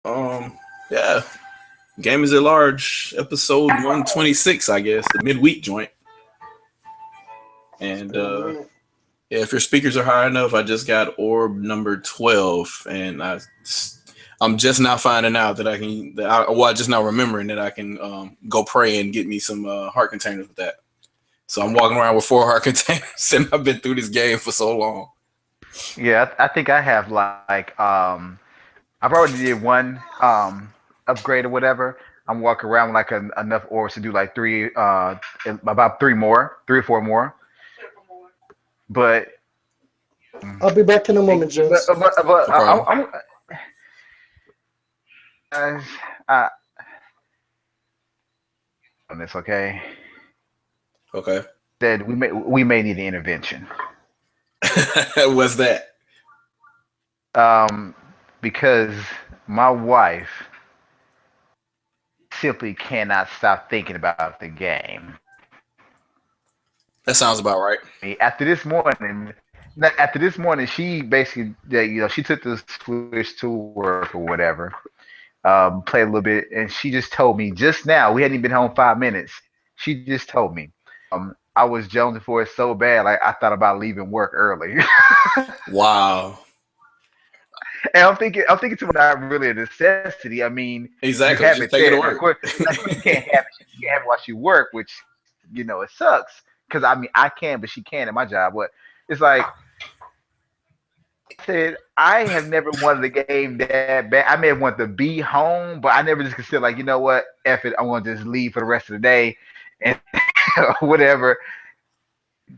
Yeah, Gamers at Large, episode 126, I guess, the midweek joint. It's And been a minute. yeah, if your speakers are high enough, I just got orb number 12, and I'm just now finding out that I can. Well, just now remembering that I can go pray and get me some heart containers with that. So I'm walking around with 4 heart containers, and I've been through this game for so long. Yeah, I think I have I've already did one upgrade or whatever. I'm walking around with like enough ores to do like about three or four more. But I'll be back in a moment, but Jones. but, but No problem. guys, I on this, okay? Okay. That we may need an intervention. What's that? Um, because my wife simply cannot stop thinking about the game. That sounds about right. After this morning, she basically, she took the switch to work or whatever, played a little bit, and she just told me just now. We hadn't even been home 5 minutes. She just told me, I was jonesing for it so bad, like I thought about leaving work early. Wow. And I'm thinking to not really a necessity. I mean, you Exactly. have Just it take it there. to Now, of work. course, you can't have it. You can't have it while you work, which it sucks. Because I mean, I can, but she can't at my job. But it's like I said, I have never wanted a game that bad. I may have wanted to be home, but I never just considered like, you know what, F it, I want to just leave for the rest of the day and whatever.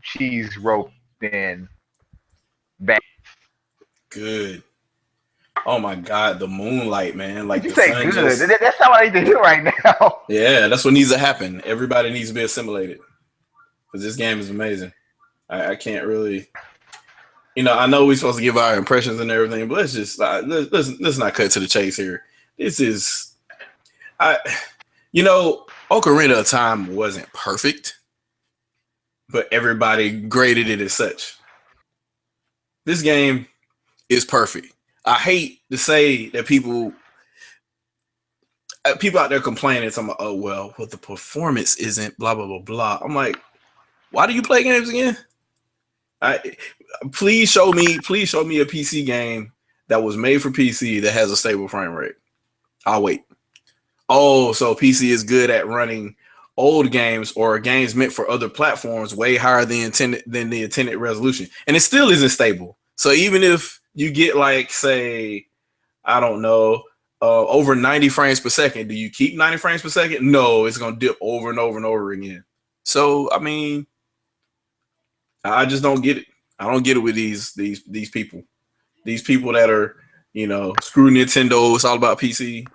She's roped in back. Good. Oh my God, the moonlight, man. Did Like you the say sun good? just. That's not what I need to hear right now. Yeah, that's what needs to happen. Everybody needs to be assimilated because this game is amazing. I can't really. I know we're supposed to give our impressions and everything, but let's just let's not cut to the chase here. This is I. Ocarina of Time wasn't perfect, but everybody graded it as such. This game is perfect. I hate to say that people out there complaining, talking about, oh well, the performance isn't blah blah blah blah. I'm like, why do you play games again? I please show me a PC game that was made for PC that has a stable frame rate. I'll wait. Oh, so PC is good at running old games or games meant for other platforms way higher than the intended resolution, and it still isn't stable. So even if you get like, say, I don't know, over 90 frames per second, do you keep 90 frames per second? No, it's gonna dip over and over and over again. So I mean, I just don't get it. I don't get it with these people. These people that are, screw Nintendo. It's all about PC.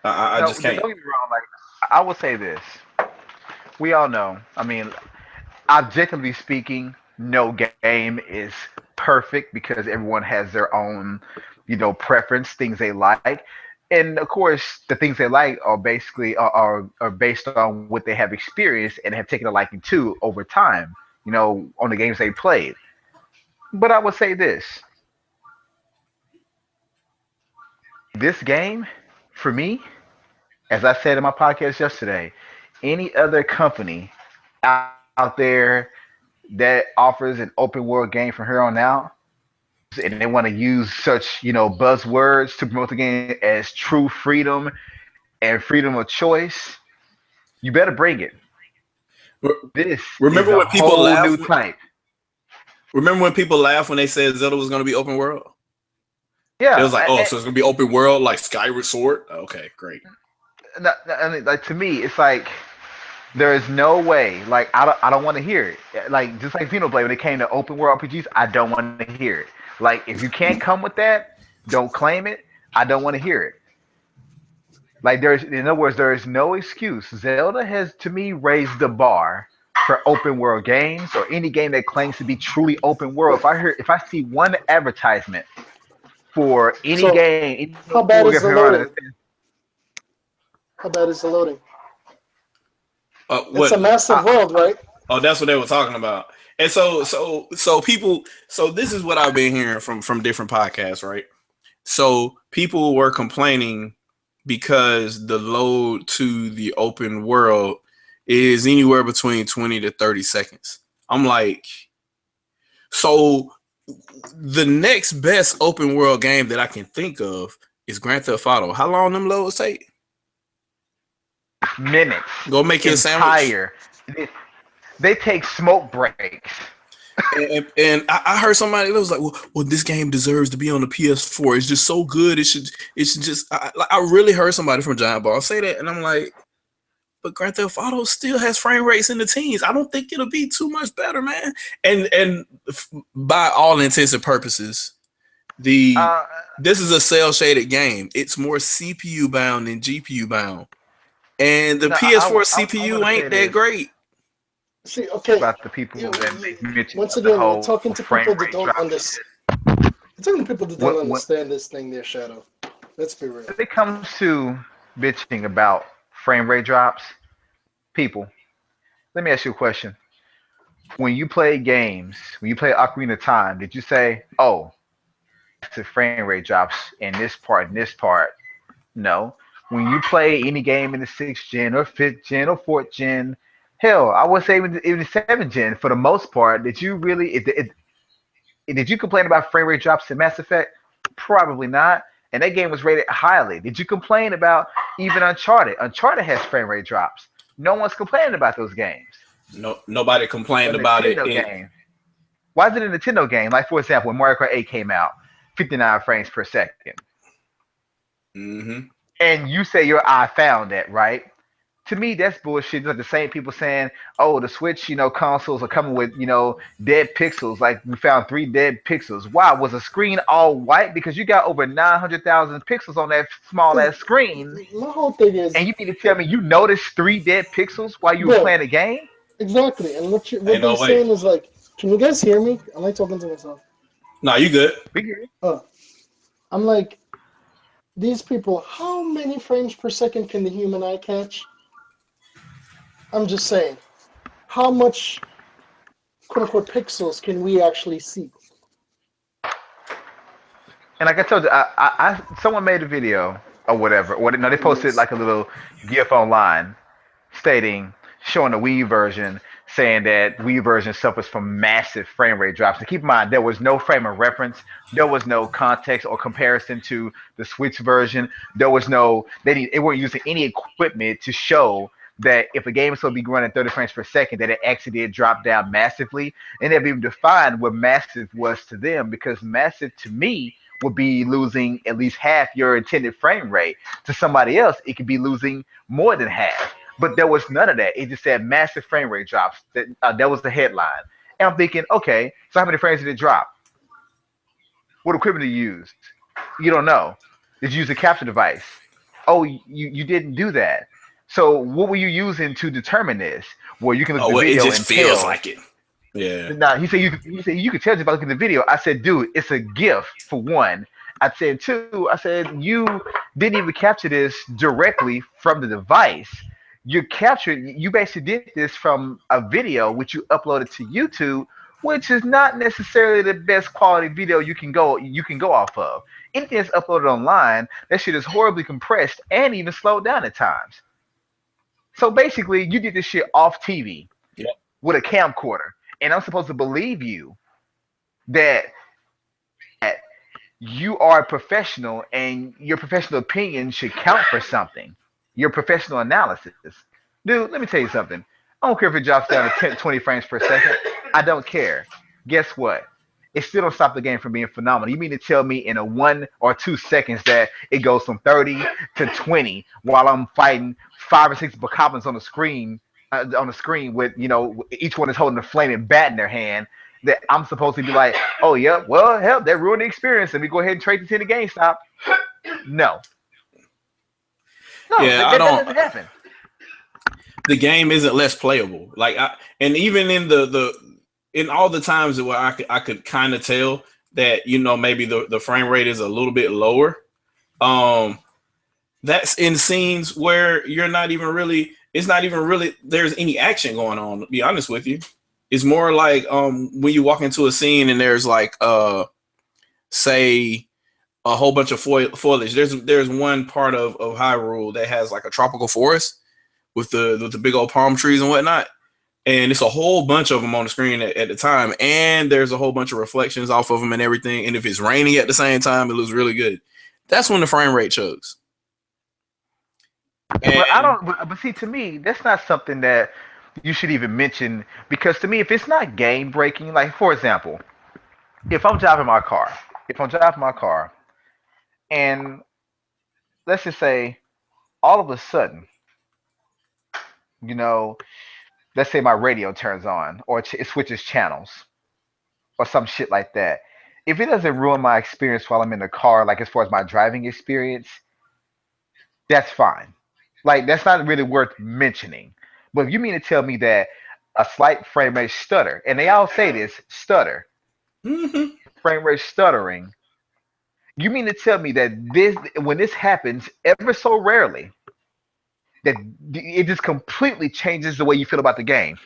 I No, just don't can't. get me wrong. Like I will say this, we all know. I mean, objectively speaking, no game is perfect because everyone has their own, preference, things they like. And of course, the things they like are basically are based on what they have experienced and have taken a liking to over time, on the games they played. But I would say this game, for me, as I said in my podcast yesterday, any other company out there that offers an open world game from here on out, and they want to use such buzzwords to promote the game as true freedom and freedom of choice, you better bring it. This is Remember a when people whole laugh? new type. Remember when people laugh when they said Zelda was going to be open world? It was Yeah, like, oh, so it's going to be open world like Skyward Sword. Okay, great. I mean, like to me, it's like there is no way. Like I don't want to hear it. Like just like Xenoblade when it came to open world RPGs, I don't want to hear it. Like if you can't come with that, don't claim it. I don't want to hear it. Like in other words, there is no excuse. Zelda has to me raised the bar for open world games or any game that claims to be truly open world. If I see one advertisement for any So, game, any open how world game bad from is the here on, loading? How bad is the loading? It's What? a massive I, world, right? Oh, that's what they were talking about. And so people. So this is what I've been hearing from different podcasts, right? So people were complaining because the load to the open world is anywhere between 20 to 30 seconds. I'm like, so the next best open world game that I can think of is Grand Theft Auto. How long them loads take? Minutes. Go make you a sandwich. Entire. They take smoke breaks. And I heard somebody that was like, well, this game deserves to be on the PS4. It's just so good. It should just. I really heard somebody from Giant Ball say that, and I'm like, but Grand Theft Auto still has frame rates in the teens. I don't think it'll be too much better, man. And by all intents and purposes, this is a cell shaded game. It's more CPU bound than GPU bound, and the No, PS4 I CPU want to ain't say that this great. See, okay. about the people that make mention Once of the again, you're whole talking to frame people that rate don't drop. understand. You're talking to people that don't When understand this thing there, Shadow. Let's be real. it comes to bitching about frame rate drops, people, let me ask you a question. When you play games, when you play Ocarina of Time, did you say, "Oh, massive frame rate drops in this part and this part"? No. When you play any game in the sixth gen or fifth gen or fourth gen, hell, I would say even the seventh gen, for the most part, did you really did you complain about frame rate drops in Mass Effect? Probably not. And that game was rated highly. Did you complain about even Uncharted? Uncharted has frame rate drops. No one's complaining about those games. No, nobody A complained about it. Nintendo game. Why is it a Nintendo game? Like, for example, when Mario Kart 8 came out, 59 frames per second. Mm-hmm. And you say your eye found that, right? To me, that's bullshit. Like the same people saying, "Oh, the Switch, consoles are coming with, dead pixels. Like we found 3 dead pixels. Why was the screen all white? Because you got over 900,000 pixels on that small ass screen, My whole thing is, and you need to tell me you noticed 3 dead pixels while you were bro, playing the game? exactly. And what Ain't they're no way. saying is like, can you guys hear me? Am I talking to myself? No, you good. Uh, I'm like, these people, how many frames per second can the human eye catch? I'm just saying, how much quote unquote pixels can we actually see? And like I told you, someone made a video or whatever, or no, they posted Yes. like a little GIF online stating, showing the Wii version, saying that Wii version suffers from massive frame rate drops. And keep in mind, there was no frame of reference, there was no context or comparison to the Switch version. There was no, they weren't using any equipment to show that if a game is supposed to be running 30 frames per second, that it actually did drop down massively. And they've even defined what massive was to them, because massive to me would be losing at least half your intended frame rate. To somebody else, it could be losing more than half. But there was none of that. It just said massive frame rate drops. That was the headline. And I'm thinking, okay, so how many frames did it drop? What equipment did you use? You don't know. Did you use a capture device? Oh, you didn't do that. So what were you using to determine this? Well, you can look at Oh, the well, it video just and feels tell. like it. Yeah. Nah, he said you could tell just by looking at the video. I said, dude, it's a GIF for one. I said two. I said you didn't even capture this directly from the device. You basically did this from a video which you uploaded to YouTube, which is not necessarily the best quality video you can go off of. Anything that's uploaded online, that shit is horribly compressed and even slowed down at times. So basically, you did this shit off TV Yep. with a camcorder, and I'm supposed to believe you that you are a professional and your professional opinion should count for something. Your professional analysis. Dude, let me tell you something. I don't care if it drops down to 10, 20 frames per second. I don't care. Guess what? It still don't stop the game from being phenomenal. You mean to tell me in a 1 or 2 seconds that it goes from 30 to 20 while I'm fighting 5 or 6 bokoblins on the screen with, each one is holding a flaming bat in their hand, that I'm supposed to be like, oh yeah, well hell, that ruined the experience. Let me go ahead and trade this in the GameStop. No, no, Yeah, that, I that, that don't. doesn't happen. The game isn't less playable. And even in in all the times where I could kind of tell that maybe the frame rate is a little bit lower. Um, that's in scenes where you're not even really. It's not even really there's any action going on. To be honest with you, it's more like when you walk into a scene and there's like say a whole bunch of foliage. There's one part of Hyrule that has like a tropical forest with the big old palm trees and whatnot, and it's a whole bunch of them on the screen at the time, and there's a whole bunch of reflections off of them and everything. And if it's raining at the same time, it looks really good. That's when the frame rate chugs. But I And don't. But see, to me, that's not something that you should even mention because to me, if it's not game breaking, like for example, if I'm driving my car, and let's just say all of a sudden, you know, let's say my radio turns on or it switches channels or some shit like that. If it doesn't ruin my experience while I'm in the car, like as far as my driving experience, that's fine. Like that's not really worth mentioning. But if you mean to tell me that a slight frame rate stutter, and they all say this stutter, mhm. frame rate stuttering, you mean to tell me that this when this happens ever so rarely, that it just completely changes the way you feel about the game?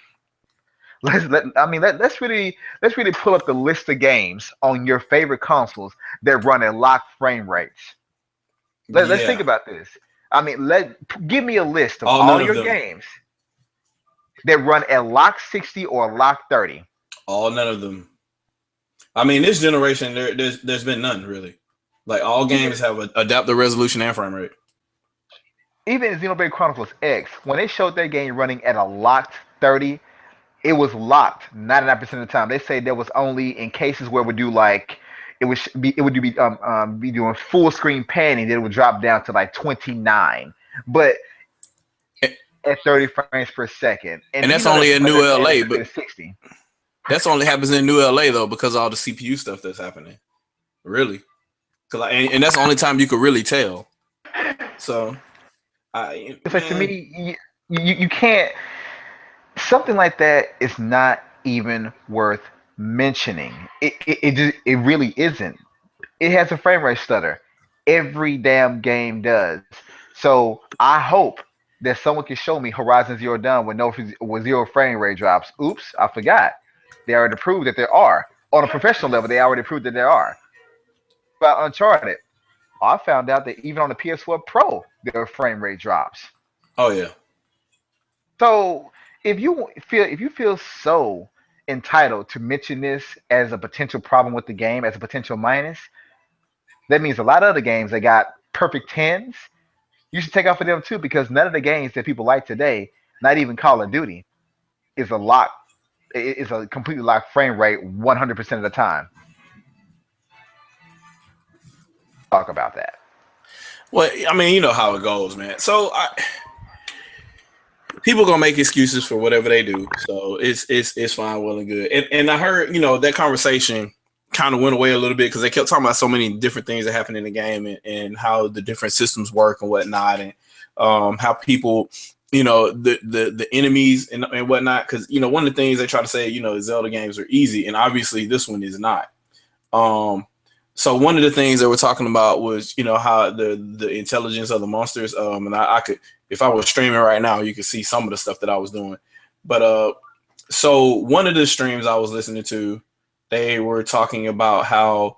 Let's really pull up the list of games on your favorite consoles that run at locked frame rates. Let's think Yeah, about this. I mean, let give me a list of all all none of your them, games that run at lock 60 or lock 30. all none of them. I mean, this generation there's been none really. Like all Even games have adaptive resolution and frame rate. even in Xenoblade Chronicles X, when they showed their game running at a locked 30, it was locked 99% of the time. They say there was only in cases where it would do like it would be doing full screen panning, then it would drop down to like 29. But at 30 frames per second. And And we that's know that's only in better New than LA, but 60. that's only happens in New LA though because of all the CPU stuff that's happening. Really, because and that's the only time you could really tell. So, I It's like to man, me, you can't. Something like that is not even worth mentioning. It really isn't. It has a frame rate stutter. Every damn game does. So I hope that someone can show me Horizon Zero Dawn with zero frame rate drops. Oops, I forgot. They already proved that there are. On a professional level, they already proved that there are. About Uncharted, I found out that even on the PS4 Pro, there are frame rate drops. oh yeah, So if you feel so entitled to mention this as a potential problem with the game, as a potential minus, that means a lot of other games that got perfect tens, you should take off of them too, because none of the games that people like today, not even Call of Duty, is a lock is a completely locked frame rate 100% of the time. Talk about that. well, I mean, you know how it goes, man. So, people gonna make excuses for whatever they do, so it's fine, well and good. And I heard that conversation kind of went away a little bit because they kept talking about so many different things that happen in the game and how the different systems work and whatnot, and how people, the enemies and whatnot. Because one of the things they try to say, Zelda games are easy, and obviously this one is not. Um, so one of the things they were talking about was, how the intelligence of the monsters. And I could, if I was streaming right now, you could see some of the stuff that I was doing. But so one of the streams I was listening to, they were talking about how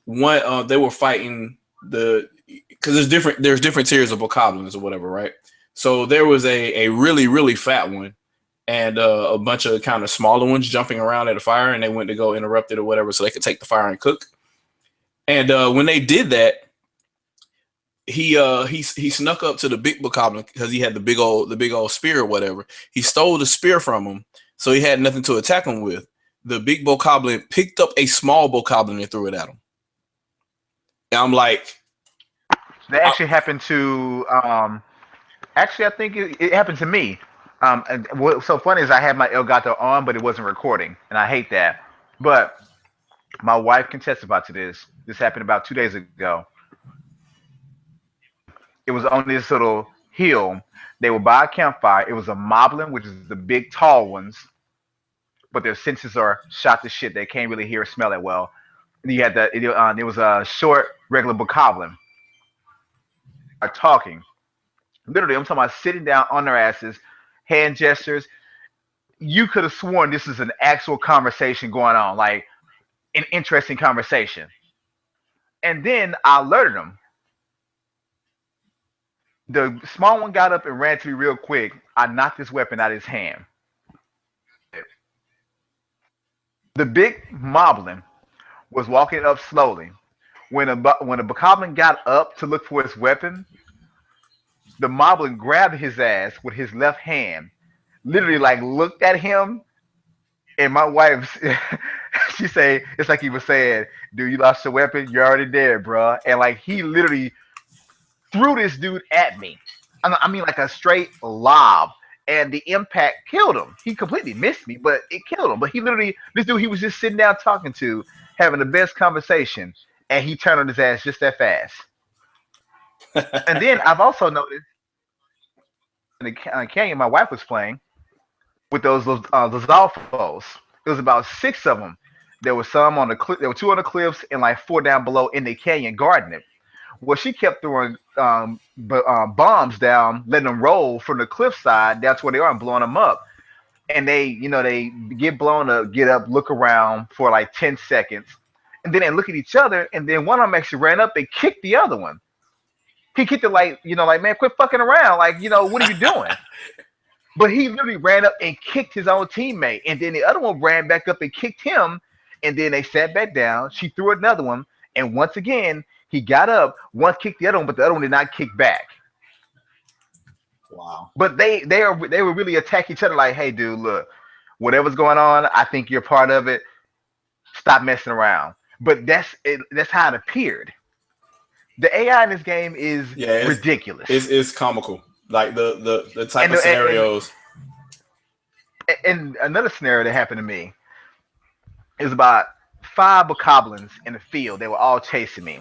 one they were fighting because there's different tiers of bokoblins or whatever, right? So there was a really really fat one and a bunch of kind of smaller ones jumping around at a fire, and they went to go interrupt it or whatever so they could take the fire and cook. And when they did that, he snuck up to the big bokoblin because he had the big old spear or whatever. He stole the spear from him, so he had nothing to attack him with. The big bokoblin picked up a small bokoblin and threw it at him. And I'm like, That I, actually happened to actually I think it happened to me. And what's so funny is I had my Elgato on, but it wasn't recording, and I hate that. But my wife can testify to this. This happened about 2 days ago. It was on this little hill. They were by a campfire. It was a moblin, which is the big tall ones, but their senses are shot to shit. They can't really hear or smell it well. And you had there was a short regular bokoblin. Are talking. Literally, I'm talking about sitting down on their asses, hand gestures. You could have sworn this is an actual conversation going on, like an interesting conversation. And then I alerted him. The small one got up and ran to me real quick. I knocked his weapon out of his hand. The big moblin was walking up slowly. When a bokoblin got up to look for his weapon, the moblin grabbed his ass with his left hand, literally like looked at him. And my wife, she say it's like he was saying, "Dude, you lost your weapon. You're already dead, bro." And like he literally threw this dude at me. I mean, like a straight lob. And the impact killed him. He completely missed me, but it killed him. But he literally, this dude he was just sitting down talking to, having the best conversation, and he turned on his ass just that fast. And then I've also noticed in the canyon my wife was playing with those Lizalfos. There was about six of them. There was some on the there were two on the cliffs and like four down below in the canyon guarding it. Well, she kept throwing bombs down, letting them roll from the cliffside down to where they are and blowing them up. And they get blown up, get up, look around for like 10 seconds, and then they look at each other. And then one of them actually ran up and kicked the other one. He kicked it like, man, quit fucking around. Like, what are you doing? But he literally ran up and kicked his own teammate. And then the other one ran back up and kicked him. And then they sat back down. She threw another one. And once again, he got up, one kicked the other one, but the other one did not kick back. Wow. But they were really attacking each other like, hey, dude, look, whatever's going on, I think you're part of it. Stop messing around. But that's how it appeared. The AI in this game is ridiculous. It's comical. Like the type of scenarios. And another scenario that happened to me is about 5 bokoblins in the field. They were all chasing me.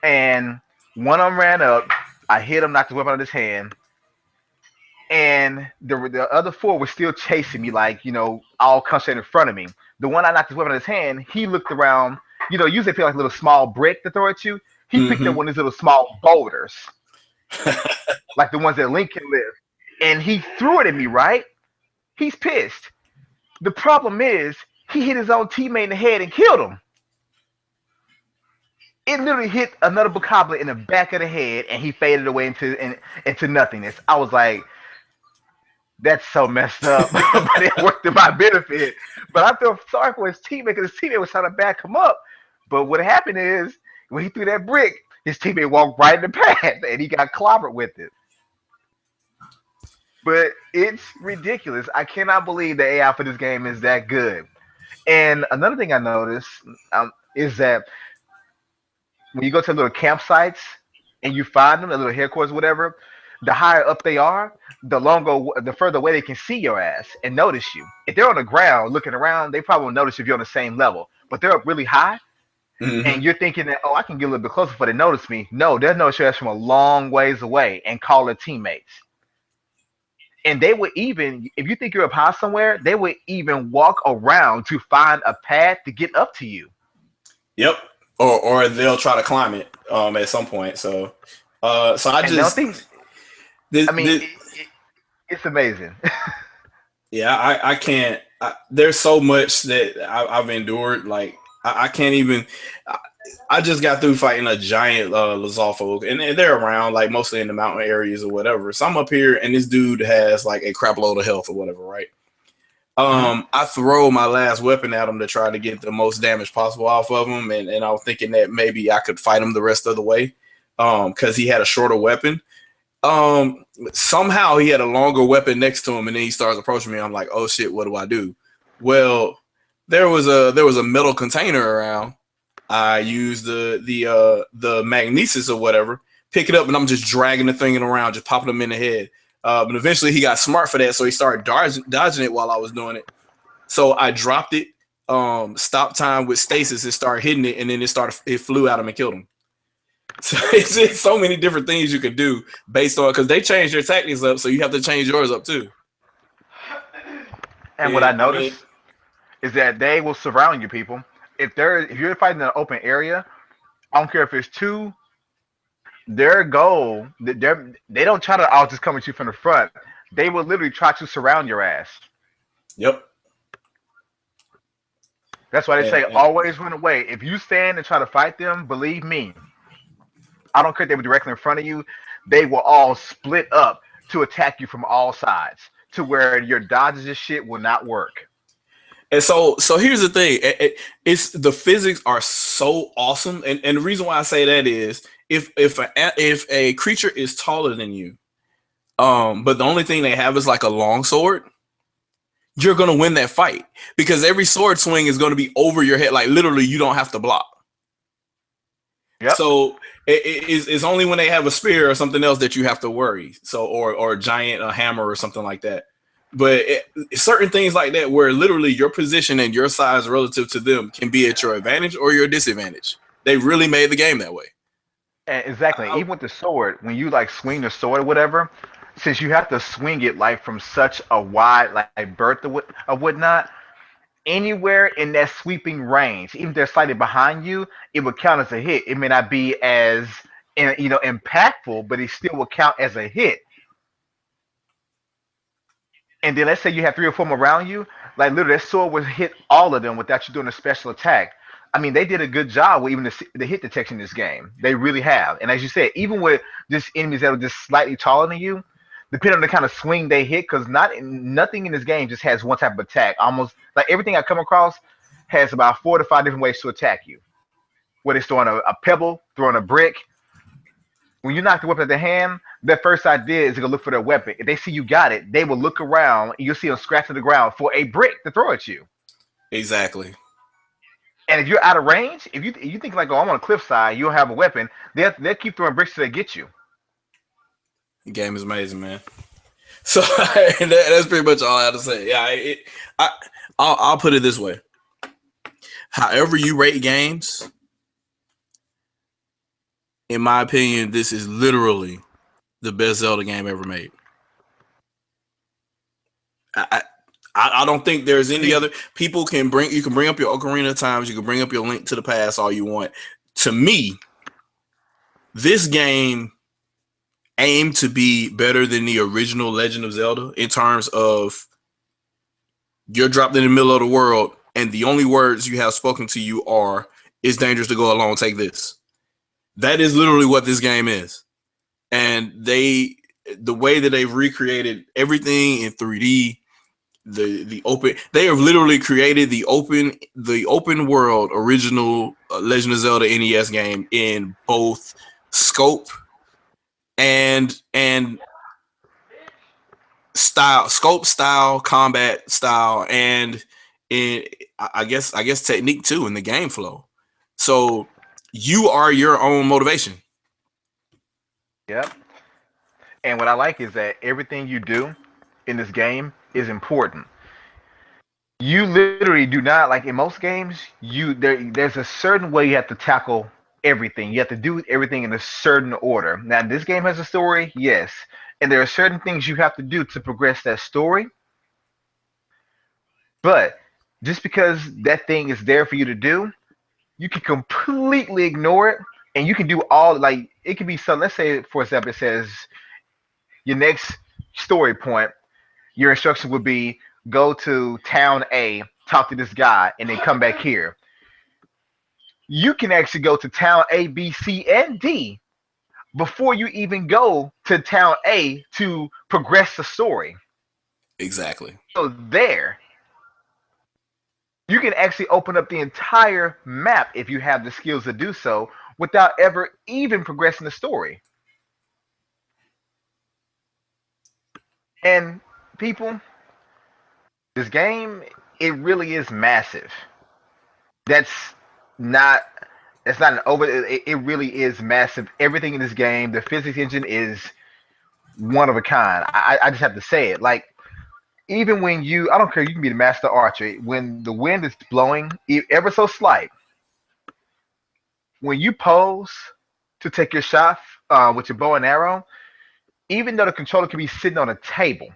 And one of them ran up. I hit him, knocked the weapon out of his hand. And the other 4 were still chasing me, like, all concentrated in front of me. The one I knocked his weapon out of his hand, he looked around. Usually they feel like a little small brick to throw at you. He picked up one of these little small boulders, like the ones that Link can lift. And he threw it at me, right? He's pissed. The problem is, he hit his own teammate in the head and killed him. It literally hit another bokoblin in the back of the head, and he faded away into nothingness. I was like, that's so messed up, but it worked to my benefit. But I felt sorry for his teammate because his teammate was trying to back him up. But what happened is, when he threw that brick, his teammate walked right in the path, and he got clobbered with it. But it's ridiculous. I cannot believe the AI for this game is that good. And another thing I noticed is that when you go to little campsites and you find them, the little headquarters, whatever, the higher up they are, the further away they can see your ass and notice you. If they're on the ground looking around, they probably won't notice if you're on the same level. But they're up really high, and you're thinking that, I can get a little bit closer before they notice me. No, they'll notice your ass from a long ways away and call their teammates. And they would even, if you think you're up high somewhere, they would even walk around to find a path to get up to you. Yep. Or they'll try to climb it at some point. So I just think. It's amazing. Yeah, I can't. There's so much that I've endured. Like I can't even. I just got through fighting a giant Lizalfo, and they're around like mostly in the mountain areas or whatever. So I'm up here, and this dude has like a crap load of health or whatever, right? I throw my last weapon at him to try to get the most damage possible off of him, and I was thinking that maybe I could fight him the rest of the way, because he had a shorter weapon. Somehow he had a longer weapon next to him, and then he starts approaching me. I'm like, oh shit, what do I do? Well, there was a metal container around. I used the magnesis or whatever, pick it up, and I'm just dragging the thing around, just popping him in the head. But eventually he got smart for that, so he started dodging it while I was doing it. So I dropped it, stop time with stasis, and started hitting it, and then it flew at him and killed him. So it's just so many different things you can do based on, because they changed their tactics up, so you have to change yours up too. And what I noticed is that they will surround you, people. If you're fighting in an open area, I don't care if it's 2. Their goal, they don't try to all just come at you from the front. They will literally try to surround your ass. Yep. That's why they say And always run away. If you stand and try to fight them, believe me, I don't care if they were directly in front of you, they will all split up to attack you from all sides to where your dodges and shit will not work. so here's the thing. It's the physics are so awesome, and the reason why I say that is if a creature is taller than you, but the only thing they have is like a long sword, you're gonna win that fight because every sword swing is gonna be over your head. Like literally, you don't have to block. Yep. So it's only when they have a spear or something else that you have to worry. So or a giant a hammer or something like that. But certain things like that, where literally your position and your size relative to them can be at your advantage or your disadvantage. They really made the game that way. And exactly. I, Even with the sword, when you like swing the sword or whatever, since you have to swing it like from such a wide like berth or whatnot, anywhere in that sweeping range, even if they're slightly behind you, it would count as a hit. It may not be as impactful, but it still will count as a hit. And then let's say you have three or four more around you, like literally that sword would hit all of them without you doing a special attack. I mean, they did a good job with even the hit detection in this game. They really have. And as you said, even with just enemies that are just slightly taller than you, depending on the kind of swing they hit, because nothing in this game just has one type of attack. Almost like everything I come across has about 4 to 5 different ways to attack you. Whether it's throwing a pebble, throwing a brick. When you knock the weapon out of their hand, their first idea is to go look for their weapon. If they see you got it, they will look around and you'll see them scratching the ground for a brick to throw at you. exactly. And if you're out of range, if you think like, oh, I'm on a cliffside, you don't have a weapon, they'll keep throwing bricks till they get you. The game is amazing, man. So that's pretty much all I have to say. Yeah, I'll put it this way. However you rate games, in my opinion, this is literally the best Zelda game ever made. I, I don't think there's any See, other people can bring. You can bring up your Ocarina of Times. You can bring up your Link to the Past all you want. To me, this game aimed to be better than the original Legend of Zelda in terms of you're dropped in the middle of the world and the only words you have spoken to you are "It's dangerous to go alone. Take this." That is literally what this game is, and the way that they've recreated everything in 3D, the open, they have literally created the open world original Legend of Zelda NES game in both scope and style, combat style, and in I guess technique too in the game flow. So you are your own motivation. yep. And what I like is that everything you do in this game is important. You literally do not like in most games. There's a certain way you have to tackle everything. You have to do everything in a certain order. Now, this game has a story, yes, and there are certain things you have to do to progress that story. But just because that thing is there for you to do, you can completely ignore it, and you can do all like it could be some. Let's say, for example, it says your next story point. Your instruction would be go to town A, talk to this guy, and then come back here. You can actually go to town A, B, C, and D before you even go to town A to progress the story. Exactly. So there, you can actually open up the entire map if you have the skills to do so without ever even progressing the story. And people, this game, it really is massive. That's not it's not an over it really is massive. Everything in this game, the physics engine is one of a kind. I just have to say it. Like even when I don't care, you can be the master archer. When the wind is blowing, ever so slight, when you pose to take your shot with your bow and arrow, even though the controller can be sitting on a table,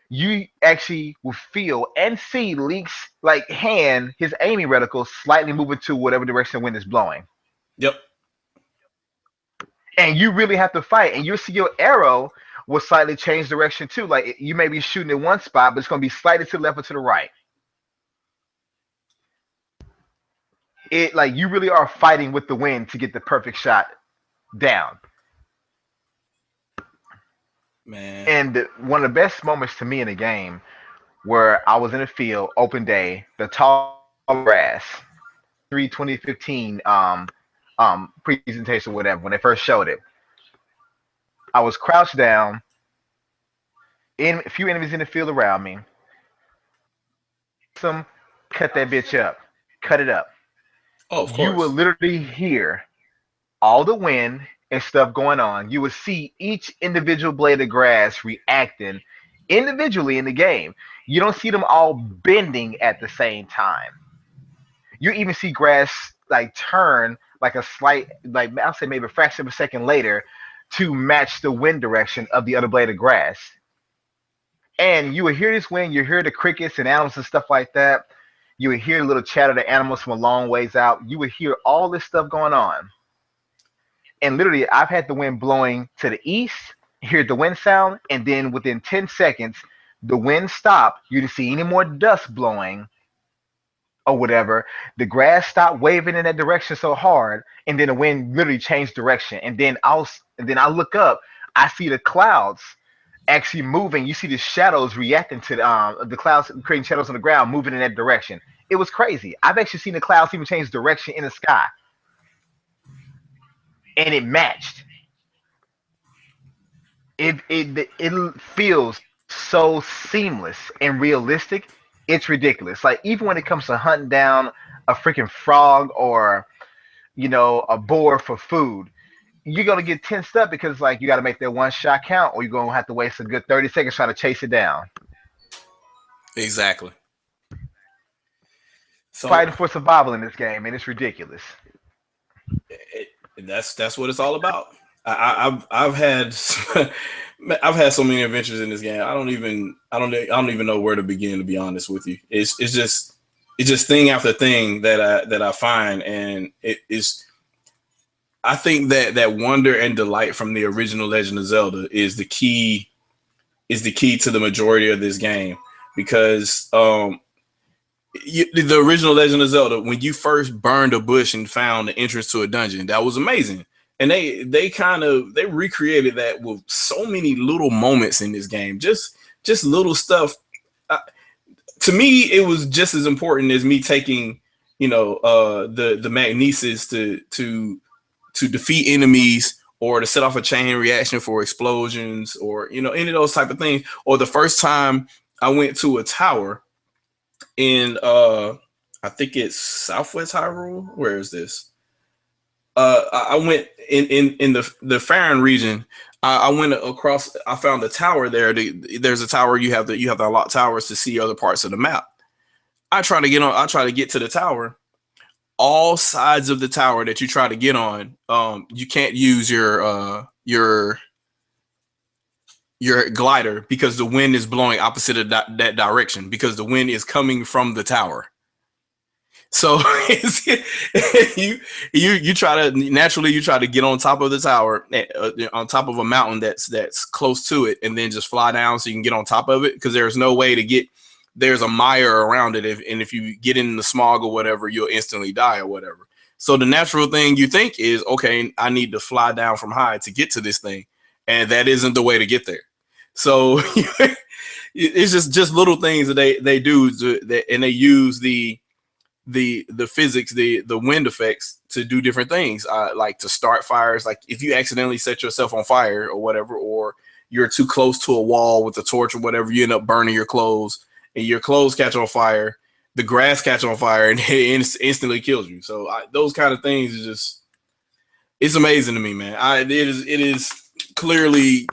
you actually will feel and see Link's like hand, his aiming reticle slightly moving to whatever direction the wind is blowing. Yep. And you really have to fight, and you'll see your arrow will slightly change direction too. Like you may be shooting in one spot, but it's going to be slightly to the left or to the right. It like you really are fighting with the wind to get the perfect shot down. Man. And one of the best moments to me in the game where I was in the field, open day, the tall grass, E3 2015 presentation, whatever, when they first showed it. I was crouched down, in a few enemies in the field around me. Some cut that bitch up, cut it up. Oh, of You will course. literally hear all the wind and stuff going on. You would see each individual blade of grass reacting individually in the game. You don't see them all bending at the same time. You even see grass like turn like a slight, like I'll say maybe a fraction of a second later to match the wind direction of the other blade of grass. And you would hear this wind, you hear the crickets and animals and stuff like that. You would hear a little chatter of the animals from a long ways out. You would hear all this stuff going on. And literally, I've had the wind blowing to the east, hear the wind sound, and then within 10 seconds, the wind stopped. You didn't see any more dust blowing or whatever. The grass stopped waving in that direction so hard, and then the wind literally changed direction. And then I look up, I see the clouds actually moving. You see the shadows reacting to the clouds, creating shadows on the ground, moving in that direction. It was crazy. I've actually seen the clouds even change direction in the sky, and it matched. It feels so seamless and realistic. It's ridiculous. Like even when it comes to hunting down a freaking frog or a boar for food, you're gonna get tensed up because like you got to make that one shot count, or you're gonna have to waste a good 30 seconds trying to chase it down. Exactly. So Fighting for survival in this game, and it's ridiculous. it, that's what it's all about. I've had I've had so many adventures in this game. I don't even know where to begin, to be honest with you. It's just thing after thing that I find, and it is. I think that wonder and delight from the original Legend of Zelda is the key to the majority of this game because the original Legend of Zelda, when you first burned a bush and found the entrance to a dungeon, that was amazing. And they recreated that with so many little moments in this game, just little stuff. Uh, to me, it was just as important as me taking the magnesis to defeat enemies or to set off a chain reaction for explosions or any of those type of things. Or the first time I went to a tower in I think it's Southwest Hyrule. Where is this? I went in the Farron region. I went across. I found a tower there. There's a tower you have to unlock towers to see other parts of the map. I try to get on. I try to get to the tower. All sides of the tower that you try to get on, you can't use your glider because the wind is blowing opposite of that direction because the wind is coming from the tower. So you try to naturally you try to get on top of the tower, on top of a mountain that's close to it, and then just fly down so you can get on top of it because there's no way to get. There's a mire around it, and if you get in the smog or whatever, you'll instantly die or whatever. So the natural thing you think is, okay, I need to fly down from high to get to this thing, and that isn't the way to get there. So it's just little things that they do, and they use the physics, the wind effects to do different things, like to start fires. Like if you accidentally set yourself on fire or whatever, or you're too close to a wall with a torch or whatever, you end up burning your clothes, and your clothes catch on fire, the grass catch on fire, and it instantly kills you. So those kind of things is just it's amazing to me, man. It is clearly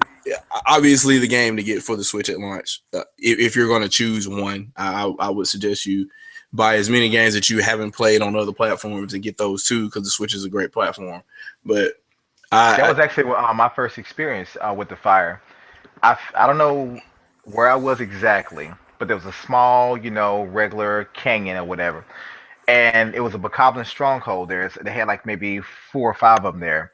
obviously the game to get for the Switch at launch. If you're going to choose one, I would suggest you buy as many games that you haven't played on other platforms and get those too, because the Switch is a great platform. But That was actually my first experience with the fire. I don't know where I was exactly, but there was a small, regular canyon or whatever, and it was a Bokoblin stronghold there. So they had like maybe four or five of them there.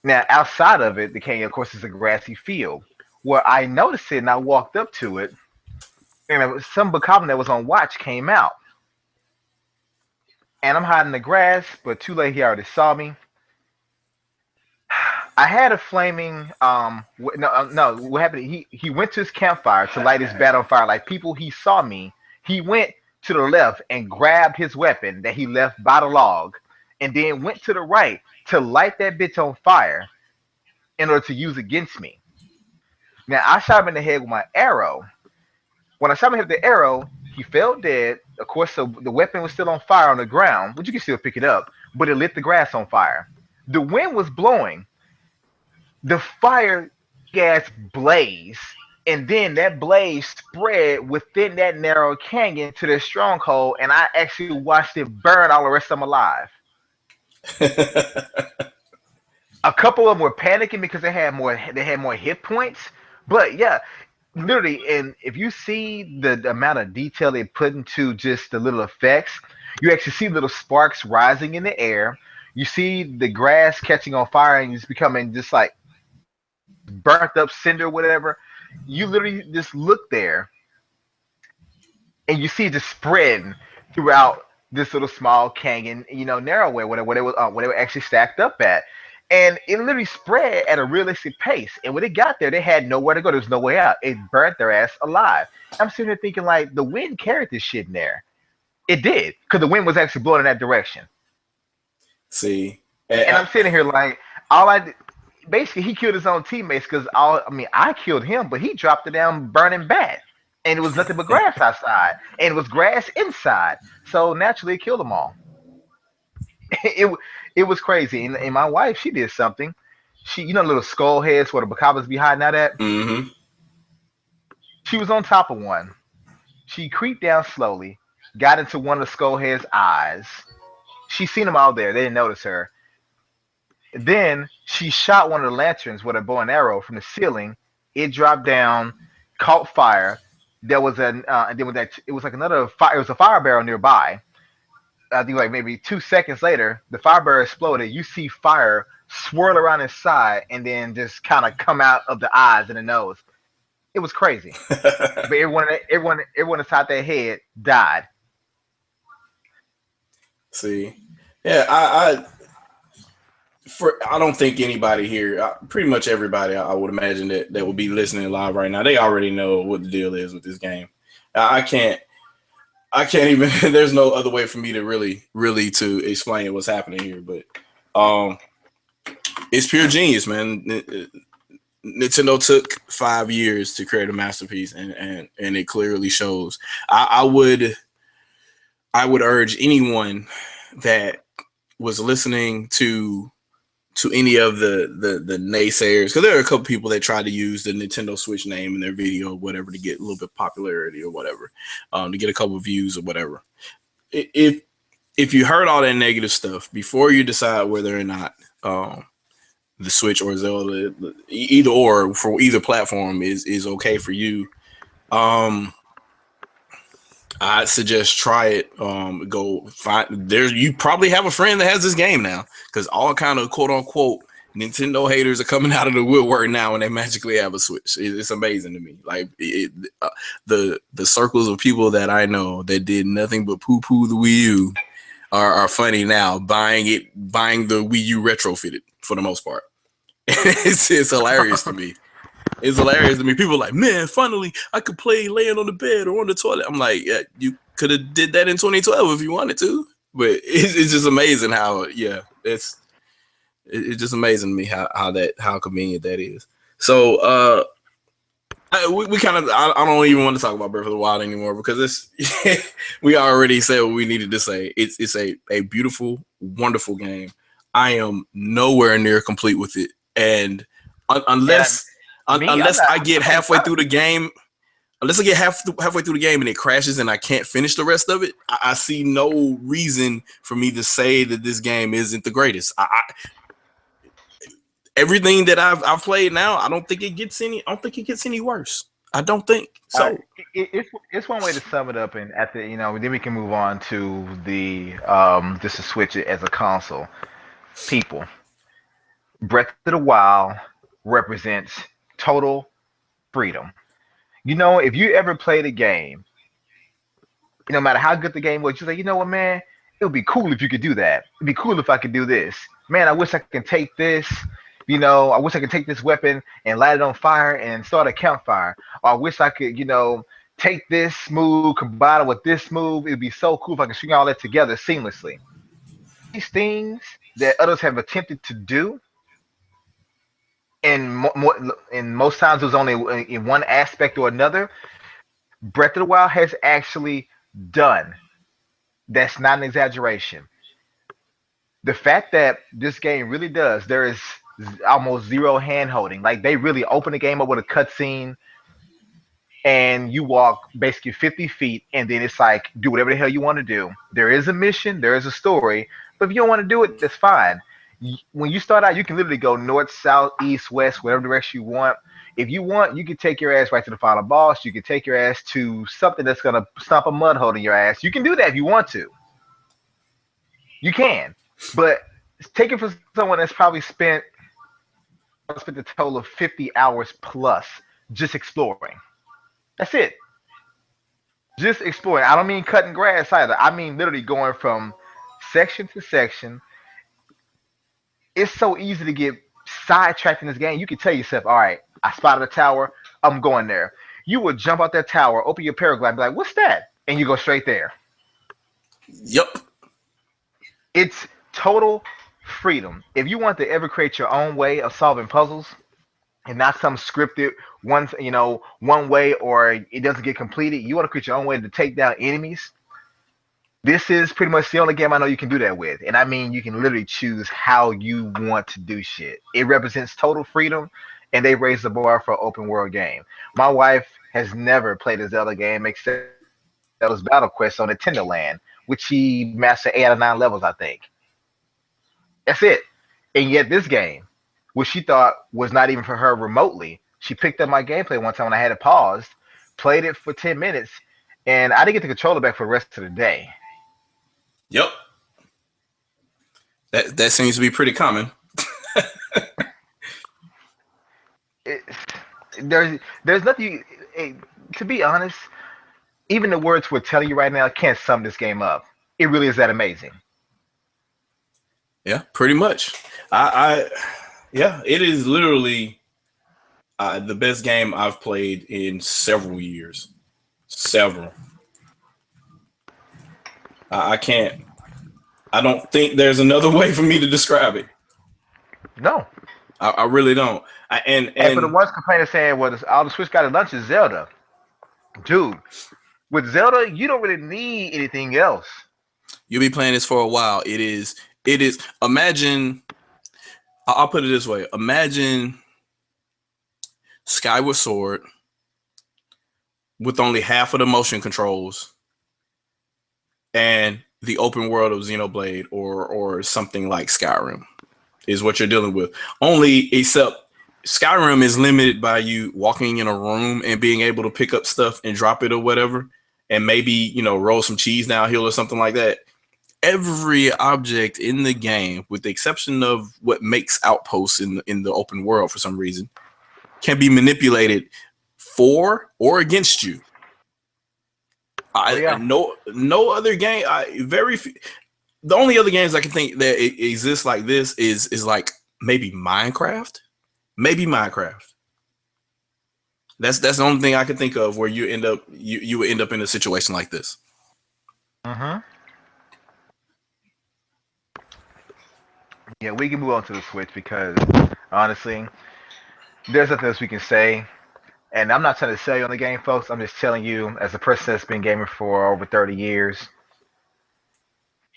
Now outside of it, the canyon, of course, is a grassy field. Where I noticed it, and I walked up to it, and some Bokoblin that was on watch came out, and I'm hiding in the grass, but too late, he already saw me. I had a flaming no, what happened, he went to his campfire to light his bat on fire. Like people, he saw me, he went to the left and grabbed his weapon that he left by the log, and then went to the right to light that bitch on fire in order to use against me. Now I shot him in the head with my arrow. When I shot him with the arrow, he fell dead. Of course, so the weapon was still on fire on the ground, but you can still pick it up, but it lit the grass on fire. The wind was blowing, the fire gas blaze, and then that blaze spread within that narrow canyon to the stronghold, and I actually watched it burn all the rest of them alive. A couple of them were panicking because they had more hit points. But yeah, literally, and if you see the amount of detail they put into just the little effects, you actually see little sparks rising in the air. You see the grass catching on fire and just becoming just like burnt up cinder, whatever. You literally just look there and you see it just spreading throughout this little small canyon, narrow way where they were actually stacked up at. And it literally spread at a realistic pace. And when it got there, they had nowhere to go. There was no way out. It burnt their ass alive. I'm sitting there thinking, like, the wind carried this shit in there. It did, because the wind was actually blowing in that direction. See, And I'm sitting here like, all I did, basically, he killed his own teammates because I killed him, but he dropped the damn burning bat, and it was nothing but grass outside, and it was grass inside. So naturally, it killed them all. it it was crazy. And my wife, she did something. She, little skull heads where the bacabas be hiding out at. mm-hmm. She was on top of one. She creeped down slowly, got into one of the skull heads' eyes. She seen them all there. They didn't notice her. Then she shot one of the lanterns with a bow and arrow from the ceiling. It dropped down, caught fire. There was and then with that, it was like another fire. It was a fire barrel nearby. I think like maybe 2 seconds later, the fire barrel exploded. You see fire swirl around inside and then just kind of come out of the eyes and the nose. It was crazy. But everyone inside their head died. See, yeah, I don't think anybody here, pretty much everybody, I would imagine that will be listening live right now, they already know what the deal is with this game. I can't even. There's no other way for me to really to explain what's happening here, but it's pure genius, man. Nintendo took 5 years to create a masterpiece, and it clearly shows. I would urge anyone that was listening to any of the naysayers, because there are a couple people that tried to use the Nintendo Switch name in their video or whatever to get a little bit of popularity or whatever, to get a couple of views or whatever. If you heard all that negative stuff before you decide whether or not the Switch or Zelda, either or for either platform is okay for you, I'd suggest try it. Go find there. You probably have a friend that has this game now, because all kind of quote unquote Nintendo haters are coming out of the woodwork now, and they magically have a Switch. It's amazing to me. Like the circles of people that I know that did nothing but poo poo the Wii U are funny now, buying the Wii U retrofitted for the most part. it's hilarious to me. It's hilarious to me. People are like, man, finally I could play laying on the bed or on the toilet. I'm like, yeah, you could have did that in 2012 if you wanted to. But it's just amazing how, yeah, it's just amazing to me how convenient that is. So we kind of, I don't even want to talk about Breath of the Wild anymore, because it's we already said what we needed to say. It's a beautiful, wonderful game. I am nowhere near complete with it, and unless I get halfway through the game, halfway through the game and it crashes and I can't finish the rest of it, I see no reason for me to say that this game isn't the greatest. Everything that I've played now, I don't think it gets any worse. I don't think so. It's one way to sum it up, and then we can move on to the just to switch it as a console. People, Breath of the Wild represents total freedom. If you ever played a game, no matter how good the game was, you're like, you know what, man, it would be cool if you could do that. It'd be cool if I could do this. Man, I wish I could take this. I wish I could take this weapon and light it on fire and start a campfire. Or I wish I could, take this move, combine it with this move. It'd be so cool if I could string all that together seamlessly. These things that others have attempted to do, and most times it was only in one aspect or another. Breath of the Wild has actually done. That's not an exaggeration. The fact that this game really does, there is almost zero hand holding. Like they really open the game up with a cutscene, and you walk basically 50 feet, and then it's like do whatever the hell you want to do. There is a mission, there is a story, but if you don't want to do it, that's fine. When you start out, you can literally go north, south, east, west, whatever direction you want. If you want, you can take your ass right to the final boss. You can take your ass to something that's gonna stomp a mud hole in your ass. You can do that if you want to. You can, but take it from someone that's probably spent a total of 50 hours plus just exploring. That's it. Just exploring. I don't mean cutting grass either. I mean literally going from section to section. It's so easy to get sidetracked in this game. You can tell yourself, all right, I spotted a tower. I'm going there. You would jump out that tower, open your paraglide, and be like, what's that? And you go straight there. Yep. It's total freedom. If you want to ever create your own way of solving puzzles and not some scripted one way or it doesn't get completed, you want to create your own way to take down enemies. This is pretty much the only game I know you can do that with. And I mean, you can literally choose how you want to do shit. It represents total freedom, and they raised the bar for an open world game. My wife has never played a Zelda game except Zelda's Battle Quest on Nintendo Land, which she mastered 8 out of 9 levels, I think. That's it. And yet this game, which she thought was not even for her remotely, she picked up my gameplay one time when I had it paused, played it for 10 minutes, and I didn't get the controller back for the rest of the day. Yep. That seems to be pretty common. There's nothing. To be honest, even the words we're telling you right now can't sum this game up. It really is that amazing. Yeah, pretty much. Yeah, it is literally the best game I've played in several years. Several. I can't. I don't think there's another way for me to describe it. No. I really don't. And for the ones complaining saying, well, all the Switch got at lunch is Zelda. Dude, with Zelda, you don't really need anything else. You'll be playing this for a while. It is. Imagine. I'll put it this way. Imagine Skyward Sword with only half of the motion controls and the open world of Xenoblade or something like Skyrim is what you're dealing with. Only except Skyrim is limited by you walking in a room and being able to pick up stuff and drop it or whatever, and maybe, roll some cheese downhill or something like that. Every object in the game, with the exception of what makes outposts in the open world for some reason, can be manipulated for or against you. No other game. The only other games I can think that it exists like this is like maybe Minecraft. Maybe Minecraft. That's the only thing I can think of where you would end up in a situation like this. Uh-huh. Yeah, we can move on to the Switch because honestly, there's nothing else we can say. And I'm not trying to sell you on the game, folks. I'm just telling you, as a person that's been gaming for over 30 years,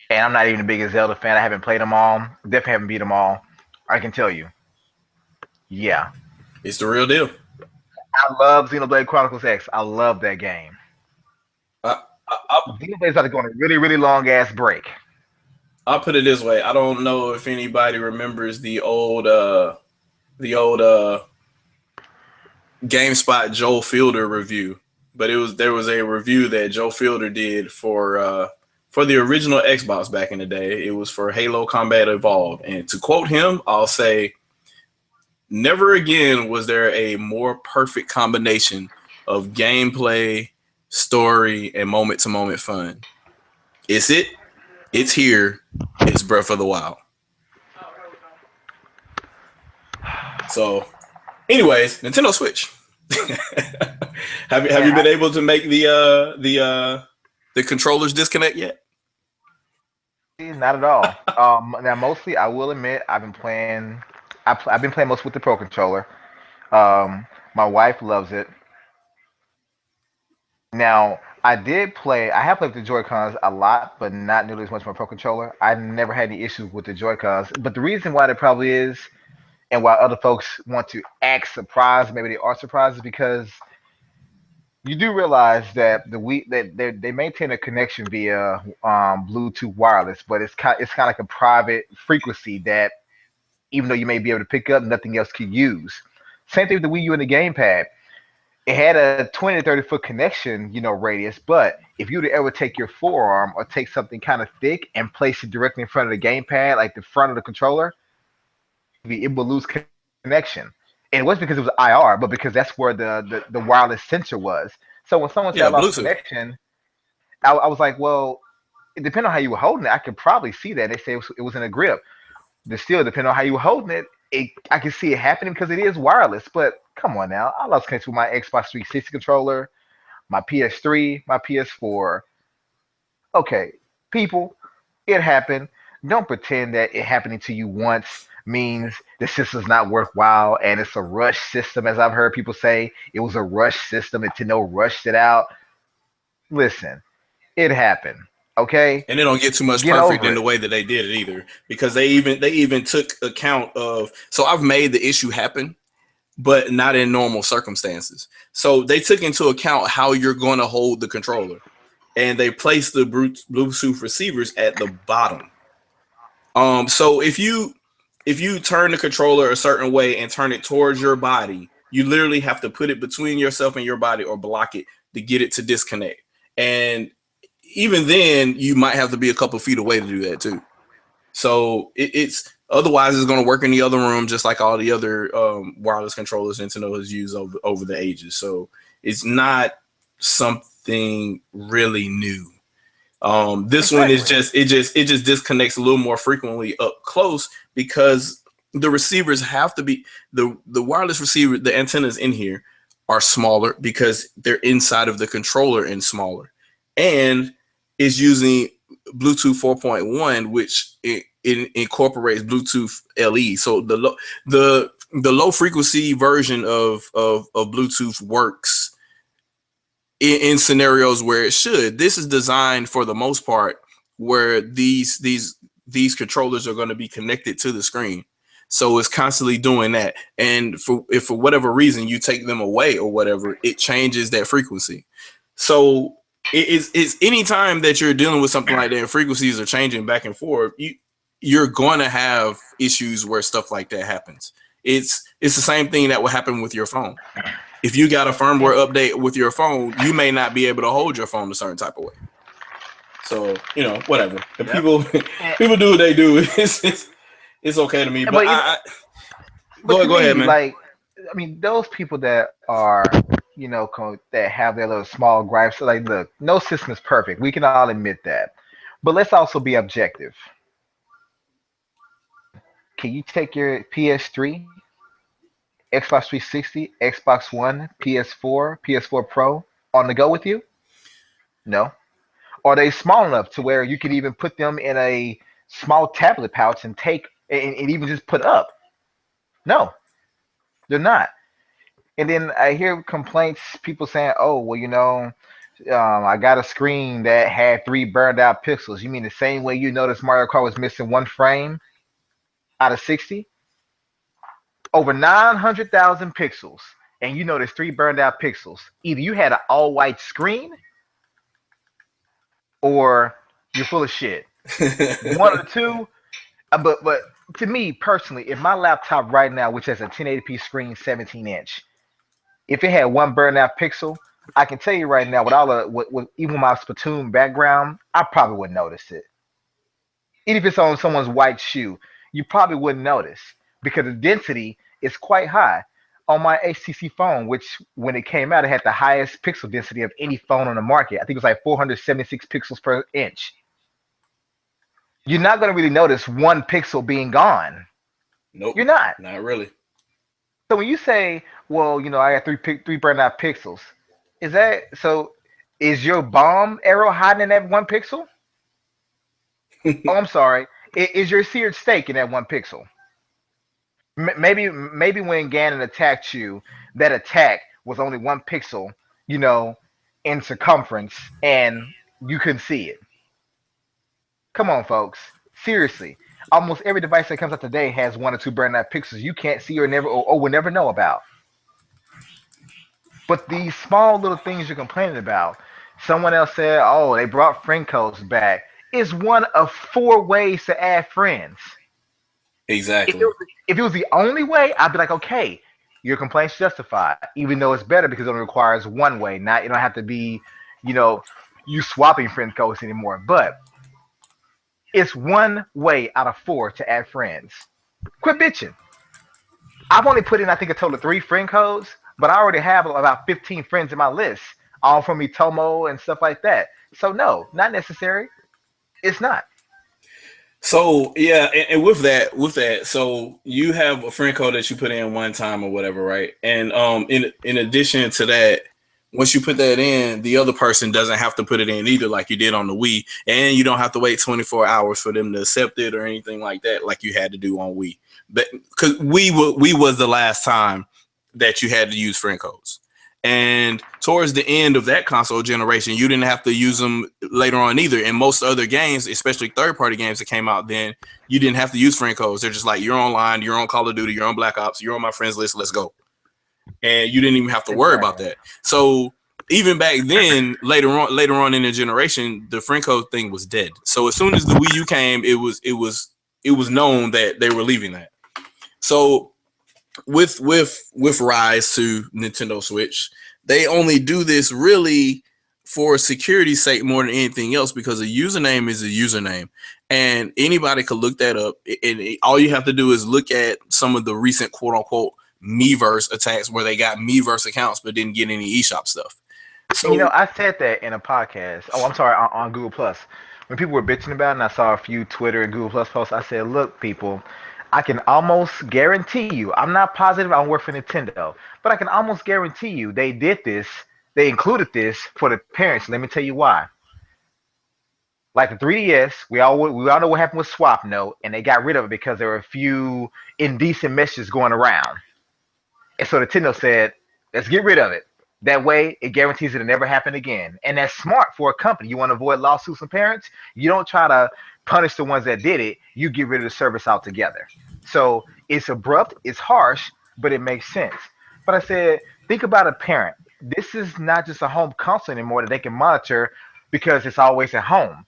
and I'm not even the biggest Zelda fan. I haven't played them all. Definitely haven't beat them all. I can tell you. Yeah. It's the real deal. I love Xenoblade Chronicles X. I love that game. Xenoblade's about to go on a really, really long ass break. I'll put it this way. I don't know if anybody remembers the old GameSpot Joel Fielder review, but there was a review that Joe Fielder did for the original Xbox back in the day. It was for Halo Combat Evolved, and to quote him, I'll say, "Never again was there a more perfect combination of gameplay, story, and moment-to-moment fun. It's it. It's here. It's Breath of the Wild. So, anyways, Nintendo Switch. Have Man, you been able to make the controllers disconnect yet? not at all. Now mostly I will admit I've been playing. I've been playing most with the Pro controller. My wife loves it. Now, I have played with the Joy Cons a lot, but not nearly as much with my Pro controller. I never had any issues with the Joy Cons. But the reason why there probably is, and why other folks want to act surprised, maybe they are surprised, is because you do realize that they maintain a connection via Bluetooth wireless, but it's kind of like a private frequency that even though you may be able to pick up, nothing else could use. Same thing with the Wii U and the gamepad. It had a 20 to 30 foot connection, radius. But if you were to ever take your forearm or take something kind of thick and place it directly in front of the gamepad, like the front of the controller, it will lose connection. And it wasn't because it was IR, but because that's where the wireless sensor was. So when someone said I Yeah, lost Bluetooth. connection, I was like, well, it depending on how you were holding it, I could probably see that. They say it was in a grip. But still, depending on how you were holding I can see it happening because it is wireless. But come on now, I lost connection with my Xbox 360 controller, my PS3, my PS4. Okay, people, it happened. Don't pretend that it happening to you once means the system's not worthwhile and it's a rush system, as I've heard people say. It was a rush system. Nintendo rushed it out. Listen, it happened. Okay, And they don't get too much get perfect over in it. the way that they did it either, because they even took account of. So I've made the issue happen, but not in normal circumstances. So they took into account how you're going to hold the controller, and they placed the Bluetooth receivers at the bottom. So if you turn the controller a certain way and turn it towards your body, you literally have to put it between yourself and your body or block it to get it to disconnect. And even then, you might have to be a couple feet away to do that too. So it's otherwise it's going to work in the other room just like all the other wireless controllers Nintendo has used over the ages. So it's not something really new. This one is Exactly. just disconnects a little more frequently up close because the receivers have to be the wireless receiver, the antennas in here are smaller because they're inside of the controller and smaller, and is using Bluetooth 4.1, which it incorporates Bluetooth LE. So the low frequency version of Bluetooth works in scenarios where it should. This is designed for the most part where these controllers are going to be connected to the screen. So it's constantly doing that. And if for whatever reason you take them away or whatever, it changes that frequency. So it's any time that you're dealing with something like that and frequencies are changing back and forth, you're going to have issues where stuff like that happens. It's the same thing that will happen with your phone. If you got a firmware update with your phone, you may not be able to hold your phone a certain type of way. So whatever. The Yep. people And, people do what they do. It's okay to me. But but go but to go ahead, me, man. like, I mean, those people that are, that have their little small gripes, like, look, no system is perfect. We can all admit that. But let's also be objective. Can you take your PS3, Xbox 360, Xbox One, PS4, PS4 Pro on the go with you? No. Are they small enough to where you could even put them in a small tablet pouch and take and even just put up? No, they're not. And then I hear complaints, people saying, "Oh, well, I got a screen that had three burned out pixels." You mean the same way you noticed Mario Kart was missing one frame out of 60? Over 900,000 pixels, and you noticed three burned out pixels. Either you had an all white screen or you're full of shit. One of the two. But to me personally, if my laptop right now, which has a 1080p screen, 17-inch, if it had one burned out pixel, I can tell you right now, with all the with even my Splatoon background, I probably wouldn't notice it. Even if it's on someone's white shoe, you probably wouldn't notice because the density is quite high. On my HTC phone, which when it came out, it had the highest pixel density of any phone on the market. I think it was like 476 pixels per inch. you're not going to really notice one pixel being gone. Nope, You're not. not really. So when you say, well, I got three burned out pixels, is that so? Is your bomb arrow hiding in that one pixel? Oh, I'm sorry. Is your seared steak in that one pixel? Maybe when Ganon attacked you, that attack was only one pixel, you know, in circumference, and you couldn't see it. Come on, folks. Seriously. Almost every device that comes out today has one or two burned out pixels you can't see or will never know about. But these small little things you're complaining about, someone else said, oh, they brought friend codes back, is one of four ways to add friends. If it Exactly. was, if it was the only way, I'd be like, okay, your complaint's justified, even though it's better because it only requires one way. Not you don't have to be, you know, you swapping friend codes anymore. But it's one way out of four to add friends. Quit bitching. I've only put in, I think, a total of three friend codes, but I already have about 15 friends in my list, all from Itomo and stuff like that. So no, not necessary. It's not. So yeah, and with that, so you have a friend code that you put in one time or whatever, right? And in addition to that, once you put that in, the other person doesn't have to put it in either, like you did on the Wii, and you don't have to wait 24 hours for them to accept it or anything like that, like you had to do on Wii. But because we was the last time that you had to use friend codes. And towards the end of that console generation, you didn't have to use them later on either. In most other games, especially third-party games that came out then, you didn't have to use friend codes. They're just like, you're online, you're on Call of Duty, you're on Black Ops, you're on my friends list, let's go. And you didn't even have to worry about Exactly. that. So even back then, later on in the generation, the friend code thing was dead. So as soon as the Wii U came, it was known that they were leaving that. So with Rise to Nintendo Switch, they only do this really for security's sake more than anything else, because a username is a username, and anybody could look that up. And all you have to do is look at some of the recent quote unquote Miiverse attacks where they got Miiverse accounts but didn't get any eShop stuff. And So I said that in a podcast. Oh, I'm sorry, on Google Plus. When people were bitching about it, and I saw a few Twitter and Google Plus posts, I said, "Look, people, I can almost guarantee you. I'm not positive. I don't work for Nintendo, but I can almost guarantee you they did this. They included this for the parents. Let me tell you why. Like the 3DS, we all know what happened with Swap Note, and they got rid of it because there were a few indecent messages going around. And so Nintendo said, let's get rid of it. That way, it guarantees it'll never happen again. And that's smart for a company. You want to avoid lawsuits from parents? You don't try to punish the ones that did it. You get rid of the service altogether. So it's abrupt, it's harsh, but it makes sense. But I said, think about a parent. This is not just a home console anymore that they can monitor because it's always at home.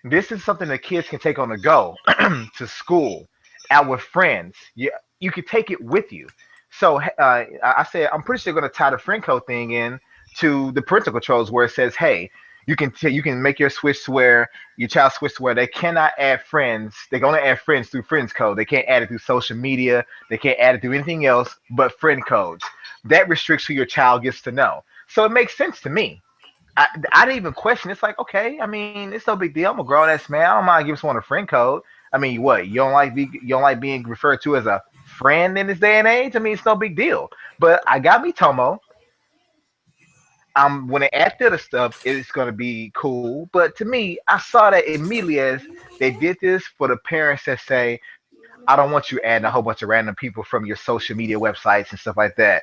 This is something that kids can take on the go to school, out with friends. You can take it with you. So I said I'm pretty sure they're going to tie the friend code thing in to the parental controls where it says, hey, you can make your switch to where your child switch to where they cannot add friends. They can only add friends through friends code. They can't add it through social media. They can't add it through anything else but friend codes. That restricts who your child gets to know. So it makes sense to me. I didn't even question. It's like, okay, I mean, it's no big deal. I'm a grown ass man. I don't mind giving someone a friend code. I mean, what you don't like being referred to as a friend in this day and age? I mean, it's no big deal. But I got me Tomo. When they add the other stuff, it's gonna be cool. But to me, I saw that immediately as they did this for the parents that say, I don't want you adding a whole bunch of random people from your social media websites and stuff like that.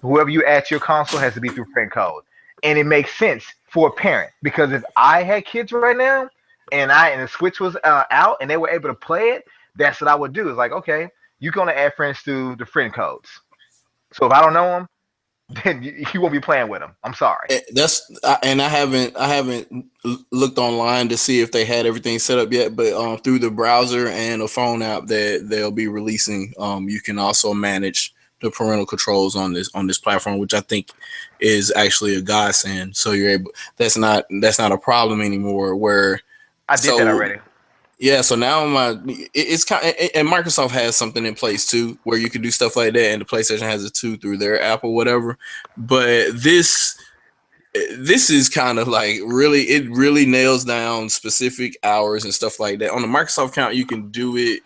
Whoever you add to your console has to be through friend code. And it makes sense for a parent because if I had kids right now and the Switch was out and they were able to play it, that's what I would do. It's like, okay, you're gonna add friends through the friend codes. So if I don't know them, then you won't be playing with them. I'm sorry. and I haven't looked online to see if they had everything set up yet, but through the browser and a phone app that they'll be releasing, you can also manage the parental controls on this platform, which I think is actually a godsend. So you're able, that's not a problem anymore. Where I did that so already. yeah, so now it's kind of, and Microsoft has something in place too where you can do stuff like that, and the PlayStation has it too through their app or whatever. But this this is kind of like really, it really nails down specific hours and stuff like that. On the Microsoft account, you can do it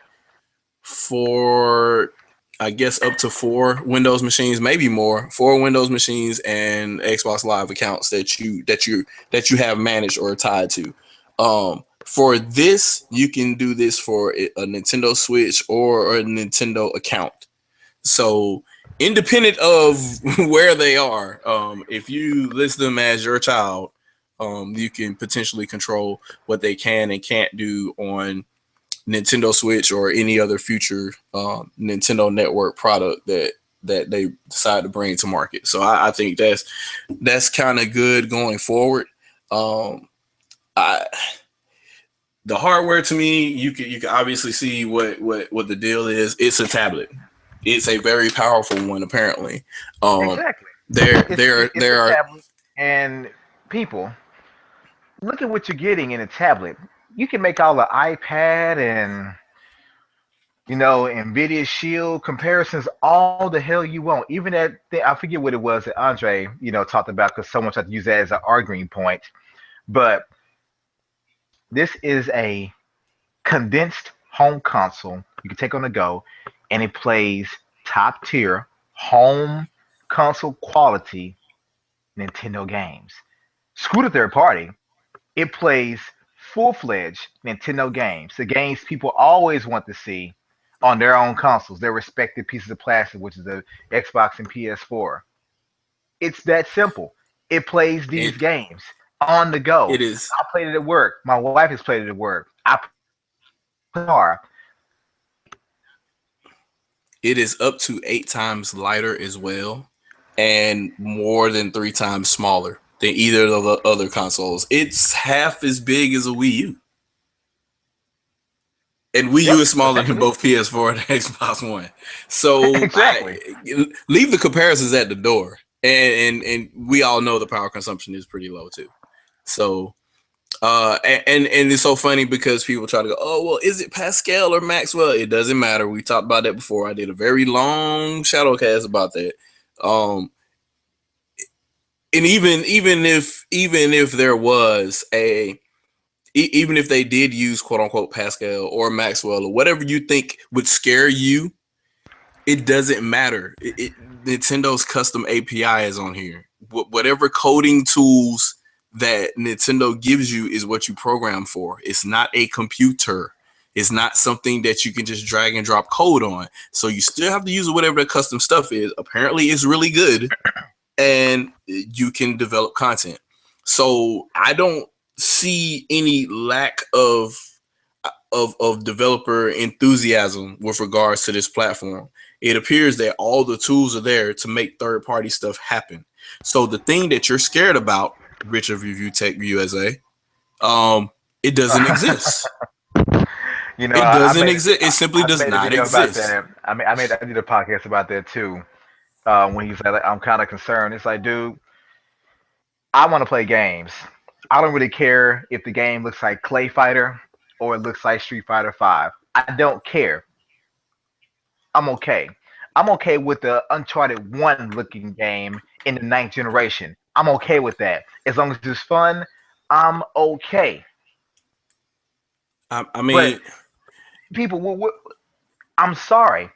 for, I guess, up to 4 Windows machines, maybe more, 4 Windows machines and Xbox Live accounts that you have managed or tied to. For this, you can do this for a Nintendo Switch or a Nintendo account. So independent of where they are, if you list them as your child, you can potentially control what they can and can't do on Nintendo Switch or any other future Nintendo Network product that they decide to bring to market. So I think that's kind of good going forward. I The hardware, to me, you can obviously see what the deal is. It's a tablet. It's a very powerful one, apparently. Um, Exactly. there It's there it's a there are tablet, and people look at what you're getting in a tablet. You can make all the iPad and Nvidia Shield comparisons all the hell you want. Even that thing, I forget what it was that Andre talked about because someone tried to use that as an arguing point. But this is a condensed home console you can take on the go, and it plays top tier home console quality Nintendo games. Screw the third party. It plays full fledged Nintendo games, the games people always want to see on their own consoles, their respective pieces of plastic, which is the Xbox and PS4. It's that simple. It plays these it games on the go. it is I played it at work. My wife has played it at work. I car. it is up to 8 times lighter as well, and more than 3 times smaller than either of the other consoles. It's half as big as a Wii U. And Wii U Yep, is smaller than essentially. both PS4 and Xbox One. So Exactly. leave the comparisons at the door. And we all know the power consumption is pretty low too. So and it's so funny because people try to go, oh well, is it Pascal or Maxwell? It doesn't matter. We talked about that before. I did a very long shadowcast about that. Um, and even if there was even if they did use quote unquote Pascal or Maxwell or whatever you think would scare you, it doesn't matter. Nintendo's custom API is on here. Whatever coding tools that Nintendo gives you is what you program for. It's not a computer. It's not something that you can just drag and drop code on. So you still have to use whatever the custom stuff is. Apparently, it's really good, and you can develop content. So I don't see any lack of developer enthusiasm with regards to this platform. It appears that all the tools are there to make third party stuff happen. So the thing that you're scared about, Richard Review Tech USA, um, it doesn't exist. It I doesn't made exist. It simply I does made a not video about exist. that. I did a podcast about that too. When he's like, I'm kind of concerned. It's like, dude, I want to play games. I don't really care if the game looks like Clay Fighter or it looks like Street Fighter Five. I don't care. I'm okay. I'm okay with the Uncharted One looking game in the ninth generation. I'm okay with that. As long as it's fun, I'm okay. I But mean, people, I'm sorry.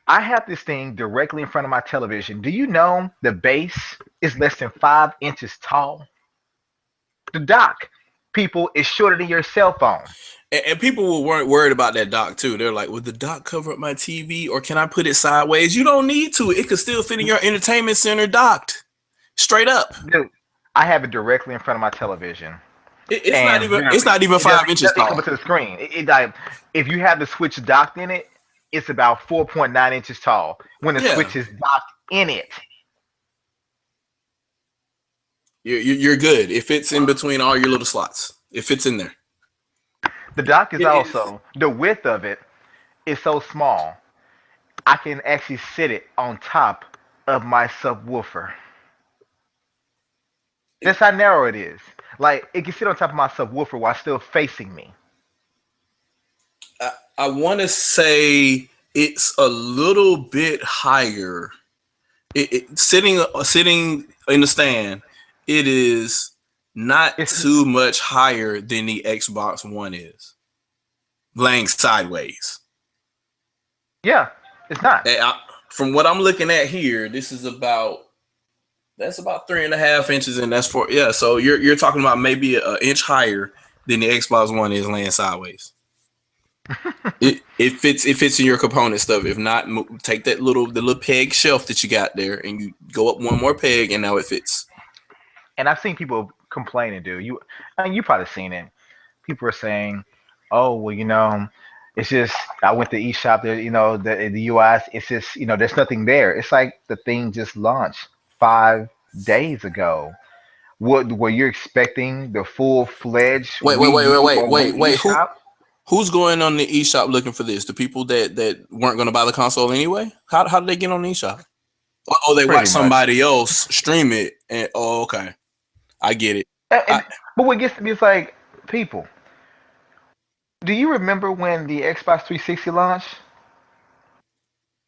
I have this thing directly in front of my television. Do you know the base is less than 5 inches tall? The dock, people, is shorter than your cell phone. and people weren't worried about that dock too. They're like, would the dock cover up my TV or can I put it sideways? You don't need to. It could still fit in your entertainment center docked straight up. Dude, I have it directly in front of my television. It's not And even it's literally, not even it 5 inches doesn't come tall. to the screen. Like, if you have the switch docked in it, it's about 4.9 inches tall. When the Yeah, switch is docked in it, you're good. It fits in between all your little slots. It fits in there. the dock is It is. also the width of it is so small. I can actually sit it on top of my subwoofer. That's how narrow it is. Like it can sit on top of my subwoofer while still facing me. I want to say it's a little bit higher. Sitting in the stand. it is not It's too much higher than the Xbox One is, laying sideways. yeah, it's not. From what I'm looking at here, this is about that's about 3.5 inches, and that's for yeah. So you're talking about maybe an inch higher than the Xbox One is laying sideways. It fits in your component stuff. If not, take the little peg shelf that you got there, and you go up one more peg, and now it fits. And I've seen people complaining, dude. I mean, you probably seen it. People are saying, "Oh, well, it's just I went to eShop there, the US. It's just, there's nothing there." It's like the thing just launched 5 days ago. What were you expecting the full fledged Wait, wait, Wii wait, wait, U wait, or wait, Wii wait. eShop? Who's going on the eShop looking for this? The people that weren't going to buy the console anyway? How did they get on the eShop? Oh, they Pretty watch much. somebody else stream it, and oh, okay, I get it. I, And but what gets to me is like, people, do you remember when the Xbox 360 launched?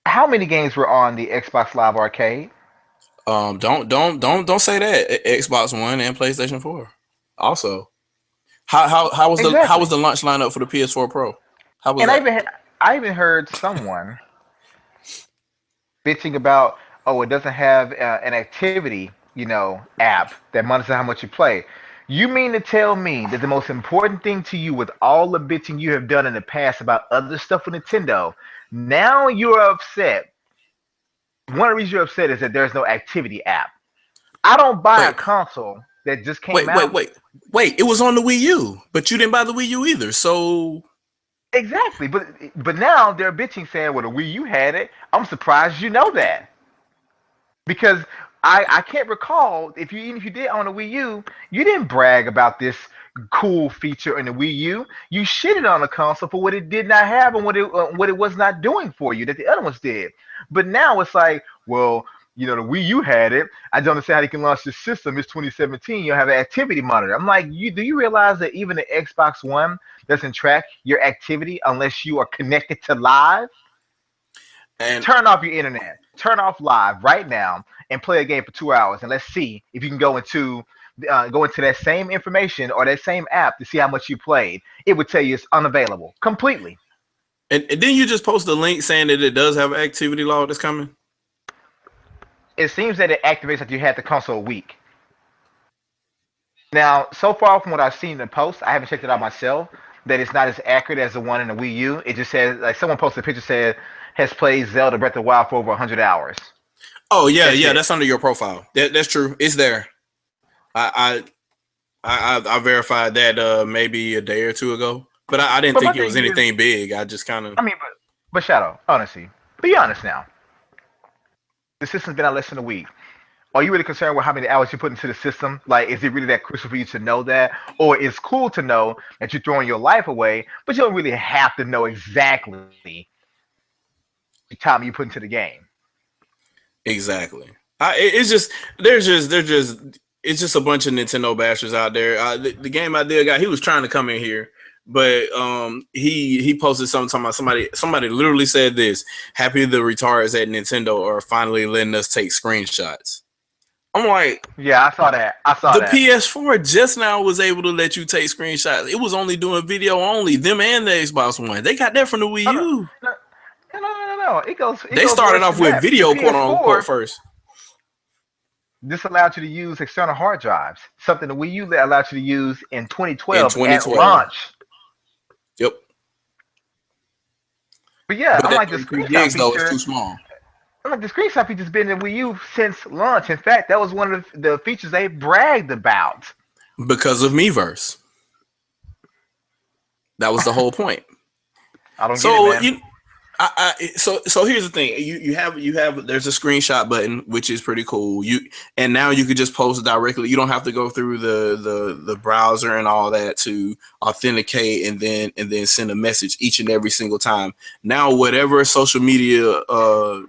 How many games were on the Xbox Live Arcade? don't say that. Xbox One and PlayStation 4. Also, how was Exactly. the launch lineup for the PS4 Pro? How was And that? I even heard someone bitching about, oh, it doesn't have an activity, app that monitors how much you play. You mean to tell me that the most important thing to you, with all the bitching you have done in the past about other stuff with Nintendo, now you're upset? One of the reasons you're upset is that there's no activity app. I don't buy a Wait, console that just came wait, wait, out. wait, wait. It was on the Wii U, but you didn't buy the Wii U either. So Exactly, but now they're bitching saying, "Well, the Wii U had it." I'm surprised you know that, because I can't recall if you, even if you did own a Wii U, you didn't brag about this cool feature in the Wii U. You shitted on the console for what it did not have and what it was not doing for you that the other ones did. But now it's like, well, the Wii U had it. I don't understand how you can launch this system. It's 2017. You have an activity monitor. I'm like, do you realize that even the Xbox One doesn't track your activity unless you are connected to live? and Turn off your internet. Turn off live right now and play a game for 2 hours, and let's see if you can go into that same information or that same app to see how much you played. It would tell you it's unavailable completely. and then you just post a link saying that it does have an activity log that's coming. It seems that it activates that you had the console a week. Now, so far from what I've seen in the post, I haven't checked it out myself. That it's not as accurate as the one in the Wii U. It just says, like, someone posted a picture, said has played Zelda Breath of the Wild for over 100 hours. Oh yeah, That's yeah, it. that's under your profile. That's true. It's there. I I verified that maybe a day or two ago, but I didn't But my think it was thing is, anything big. I just kind of I mean, but Shadow, honestly, be honest now. The system's been out less than a week. Are you really concerned with how many hours you put into the system? Like, is it really that crucial for you to know that? Or it's cool to know that you're throwing your life away, but you don't really have to know exactly the time you put into the game? exactly. It's just there's just it's just a bunch of Nintendo bashers out there. The game idea guy, he was trying to come in here, but he posted something talking about somebody literally said this: "Happy the retards at Nintendo are finally letting us take screenshots." I'm like, Yeah, I saw that. I saw the that. PS4 just now was able to let you take screenshots. It was only doing video only. Them and the Xbox One, they got that from the Wii Oh, no, U. no, no. It They goes started worse off than with that. The video, quote unquote, PS4, first. this allowed you to use external hard drives, something the Wii U that allowed you to use in In 2012 at 2012. launch. Yep. But yeah, But I'm that like, the 33 screenshot gigs though is too feature. small. I'm like, the screenshot feature's been in Wii U since launch. In fact, that was one of the features they bragged about. Because of Miiverse. That was the whole point. I don't get it, So man. so here's the thing. You have there's a screenshot button, which is pretty cool. And now you could just post directly. You don't have to go through the browser and all that to authenticate and then send a message each and every single time. Now whatever social media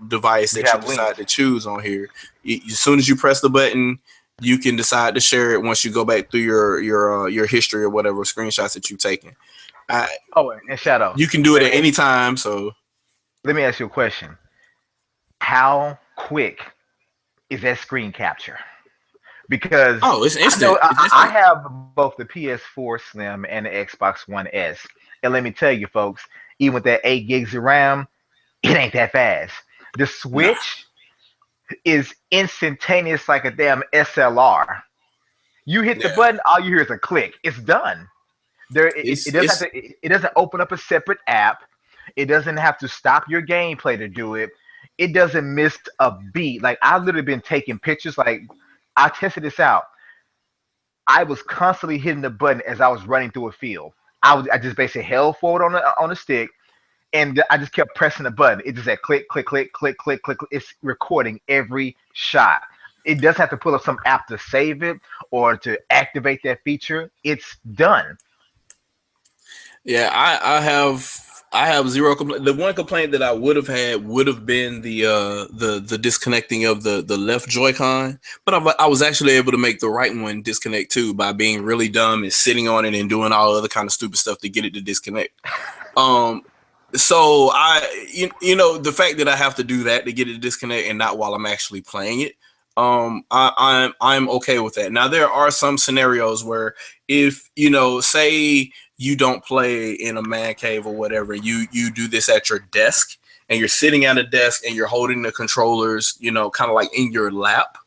device You that you have links. decide to choose on here, as soon as you press the button, you can decide to share it once you go back through your history or whatever screenshots that you've taken. I, Oh, and Shadow, you can do it let me at any time. So let me ask you a question. How quick is that screen capture? because Oh, it's I know instant. It's I instant. have both the PS4 Slim and the Xbox One S, and let me tell you, folks, even with that 8 gigs of RAM, it ain't that fast. The Nah. Switch is instantaneous like a damn SLR. You hit the Yeah. button, all you hear is a click. It's done. It doesn't have It's to. It doesn't open up a separate app. It doesn't have to stop your gameplay to do it. It doesn't miss a beat. Like I've literally been taking pictures. Like I tested this out. I was constantly hitting the button as I was running through a field. I just basically held forward on the stick, and I just kept pressing the button. It just said click, click, click, click, click, click. It's recording every shot. It doesn't have to pull up some app to save it or to activate that feature. It's done. Yeah, I have zero complaint. The one complaint that I would have had would have been the disconnecting of the left Joy-Con, but I was actually able to make the right one disconnect too by being really dumb and sitting on it and doing all other kind of stupid stuff to get it to disconnect. Um, so the fact that I have to do that to get it to disconnect and not while I'm actually playing it, I'm okay with that. Now there are some scenarios where if say you don't play in a man cave or whatever, you do this at your desk and you're sitting at a desk and you're holding the controllers, kind of like in your lap,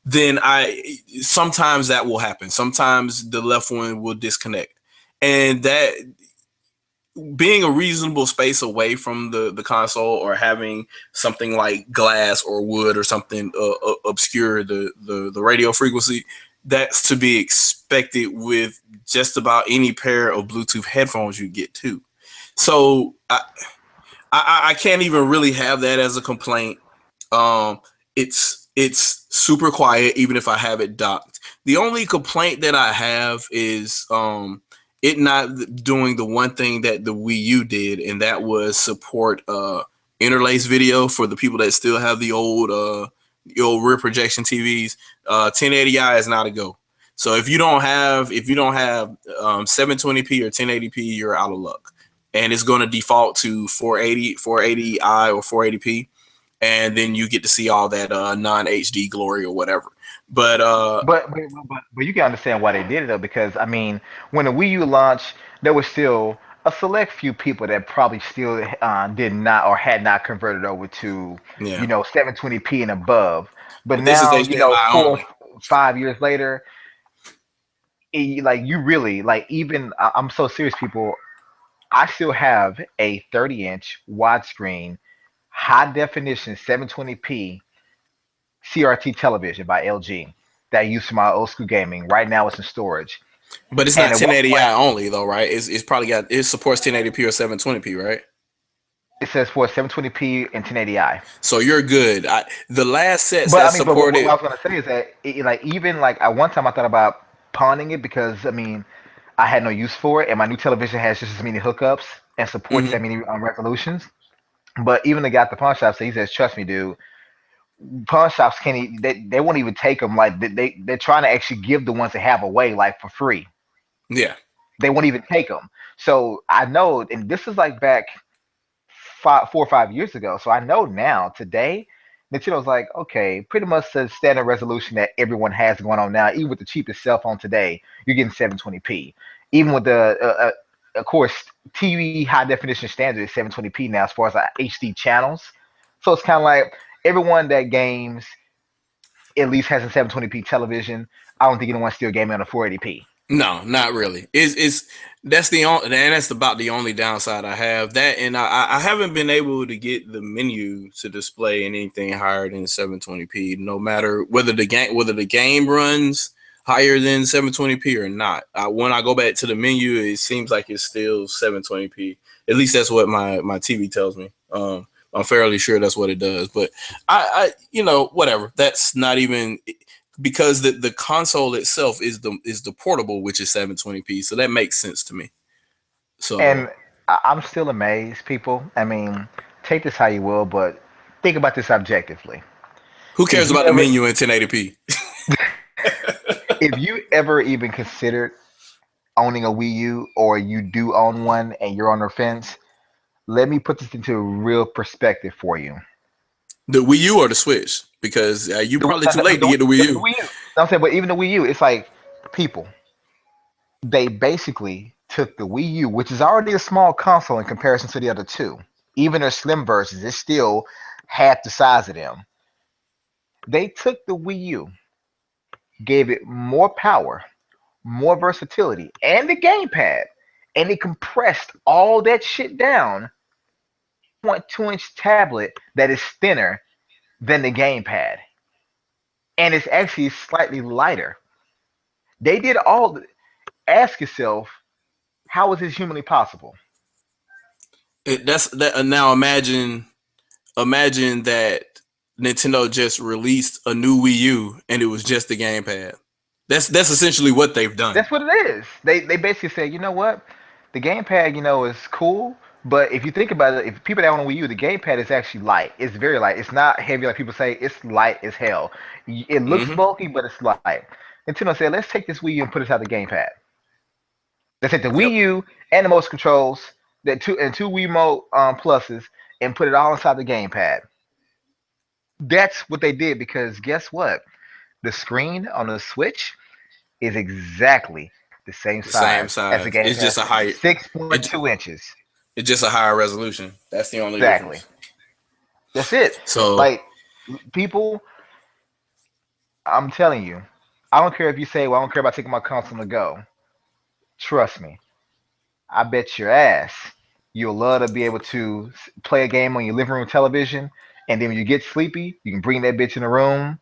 then I sometimes that will happen. Sometimes the left one will disconnect. And that being a reasonable space away from the console or having something like glass or wood or something obscure the radio frequency, that's to be expected with just about any pair of Bluetooth headphones you get too. So I can't even really have that as a complaint. Um, it's super quiet even if I have it docked. The only complaint that I have is it not doing the one thing that the Wii U did, and that was support interlace video for the people that still have the old rear projection TVs. 1080i is not a go. So if you don't have 720p or 1080p, you're out of luck, and it's going to default to 480i or 480p, and then you get to see all that non HD glory or whatever. But But you can understand why they did it though, because I mean, when the Wii U launched, there was still a select few people that probably still did not or had not converted over to yeah, 720p and above. But but this is now, HDMI four, only. 5 years later, like you really like even I'm so serious, people. I still have a 30-inch widescreen, high definition 720p CRT television by LG that I use for my old school gaming. Right now, it's in storage. But it's And not at one point, 1080i only though, right? It's probably got it supports 1080p or 720p, right? it says for 720p and 1080i. So you're good. The last sets But that I mean, but what I supported. was gonna say is that like even like at one time I thought about pawning it because I mean I had no use for it, and my new television has just as many hookups and supports that Mhm. many resolutions. But even the guy at the pawn shop said, he says, "Trust me, dude. Pawn shops can't. They won't even take them. Like they're trying to actually give the ones they have away like for free. Yeah. They won't even take them. So I know, and this is like back 4 or 5 years ago. So I know now today, Nintendo's like, okay, pretty much the standard resolution that everyone has going on now. Even with the cheapest cell phone today, you're getting 720p. Even with the, of course, TV high definition standard is 720p now as far as HD channels. So it's kind of like everyone that games at least has a 720p television. I don't think anyone's still gaming on a 480p. No, not really. It's that's the only, and that's about the only downside I have. That, and I haven't been able to get the menu to display anything higher than 720p, no matter whether the game runs higher than 720p or not. When I go back to the menu, it seems like it's still 720p. At least that's what my TV tells me. I'm fairly sure that's what it does, but whatever. That's not even because the console itself is the portable, which is 720p, so that makes sense to me. So And I'm still amazed, people. I mean, take this how you will, but think about this objectively. who If cares you about the ever, menu in 1080p? if you ever even considered owning a Wii U, or you do own one and you're on the fence, let me put this into real perspective for you. The Wii U or the Switch? because you The, probably too late to the, get the Wii the U. Wii U. I'm saying, but even the Wii U, it's like people. They basically took the Wii U, which is already a small console in comparison to the other two. Even their slim versions, it's still half the size of them. They took the Wii U, gave it more power, more versatility, and the gamepad, and they compressed all that shit down 2.2-inch tablet that is thinner than the gamepad, and it's actually slightly lighter. They did all. Ask yourself, how is this humanly possible? That's that. Now imagine that Nintendo just released a new Wii U and it was just the gamepad. That's essentially what they've done. That's what it is. They basically say, you know what, the gamepad, is cool, but if you think about it, if people that want to Wii U, the gamepad is actually light. It's very light. It's not heavy like people say. It's light as hell. It looks Hmm. bulky, but it's light. Nintendo said, let's take this Wii U and put it out the gamepad. Let's take the Yep. Wii U and the motion controls, that two Wii Remote pluses, and put it all inside the gamepad. That's what they did because guess what? The screen on the Switch is exactly the same The same size as the size. It's gamepad, just a higher. six point It, two inches. it's just a higher resolution. That's the only Exactly. difference. That's it. So Like people, I'm telling you, I don't care if you say, "Well, I don't care about taking my console to go." Trust me, I bet your ass you'll love to be able to play a game on your living room television, and then when you get sleepy, you can bring that bitch in the room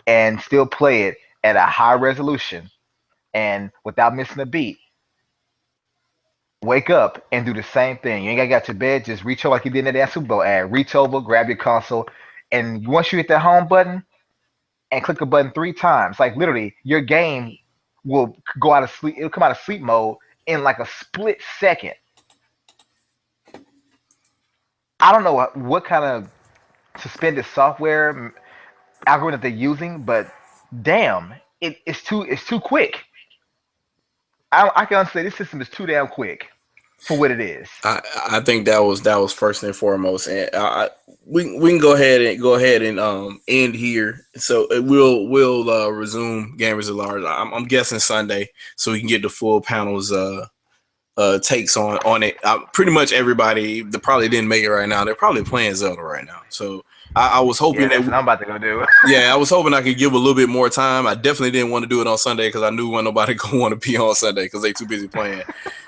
and still play it at a high resolution and without missing a beat. Wake up and do the same thing. You ain't gotta get to bed. Just reach over like you did in that Super Bowl ad. Reach over, grab your console, and once you hit that home button and click the button 3 times, like literally, your game will go out of sleep. It'll come out of sleep mode in like a split second. I don't know what kind of suspended software algorithm they're using, but damn, it's too quick. I can honestly say this system is too damn quick for what it is. I think that was first and foremost, and we can go ahead and end here. So we'll resume gamers at large. I'm guessing Sunday, so we can get the full panels takes on it. Pretty much everybody that probably didn't make it right now, they're probably playing Zelda right now. So I was hoping Yeah, that's that what I'm about to go do. yeah, I was hoping I could give a little bit more time. I definitely didn't want to do it on Sunday because I knew when nobody gonna want to be on Sunday because they too busy playing.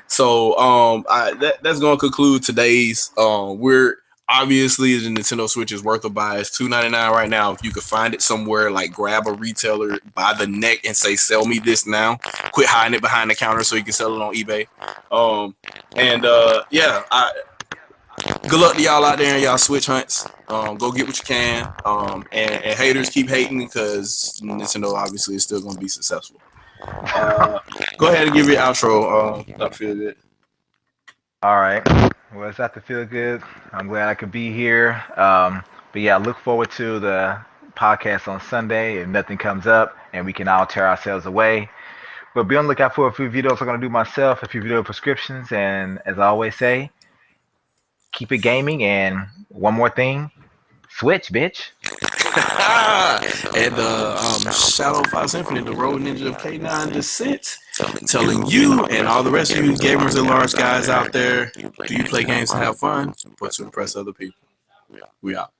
So that's gonna conclude today's. We're obviously the Nintendo Switch is worth a buy. It's $299 right now. If you could find it somewhere, like grab a retailer by the neck and say, "Sell me this now." Quit hiding it behind the counter so you can sell it on eBay. And yeah, good luck to y'all out there in y'all Switch hunts. Go get what you can. And haters keep hating because Nintendo obviously is still going to be successful. Go ahead and give your outro. Dr. Feel Good. All right. Well, it's not to feel good. I'm glad I could be here. But yeah, I look forward to the podcast on Sunday if nothing comes up and we can all tear ourselves away. But be on the lookout for a few videos I'm going to do myself, a few video prescriptions. And as I always say, keep it gaming. And one more thing, Switch, bitch. And Shadow 5 Symphony, the Road Ninja of K9 Descent, telling you and all the rest of you gamers and large guys out there, do you play games to have fun or to impress other people? We out.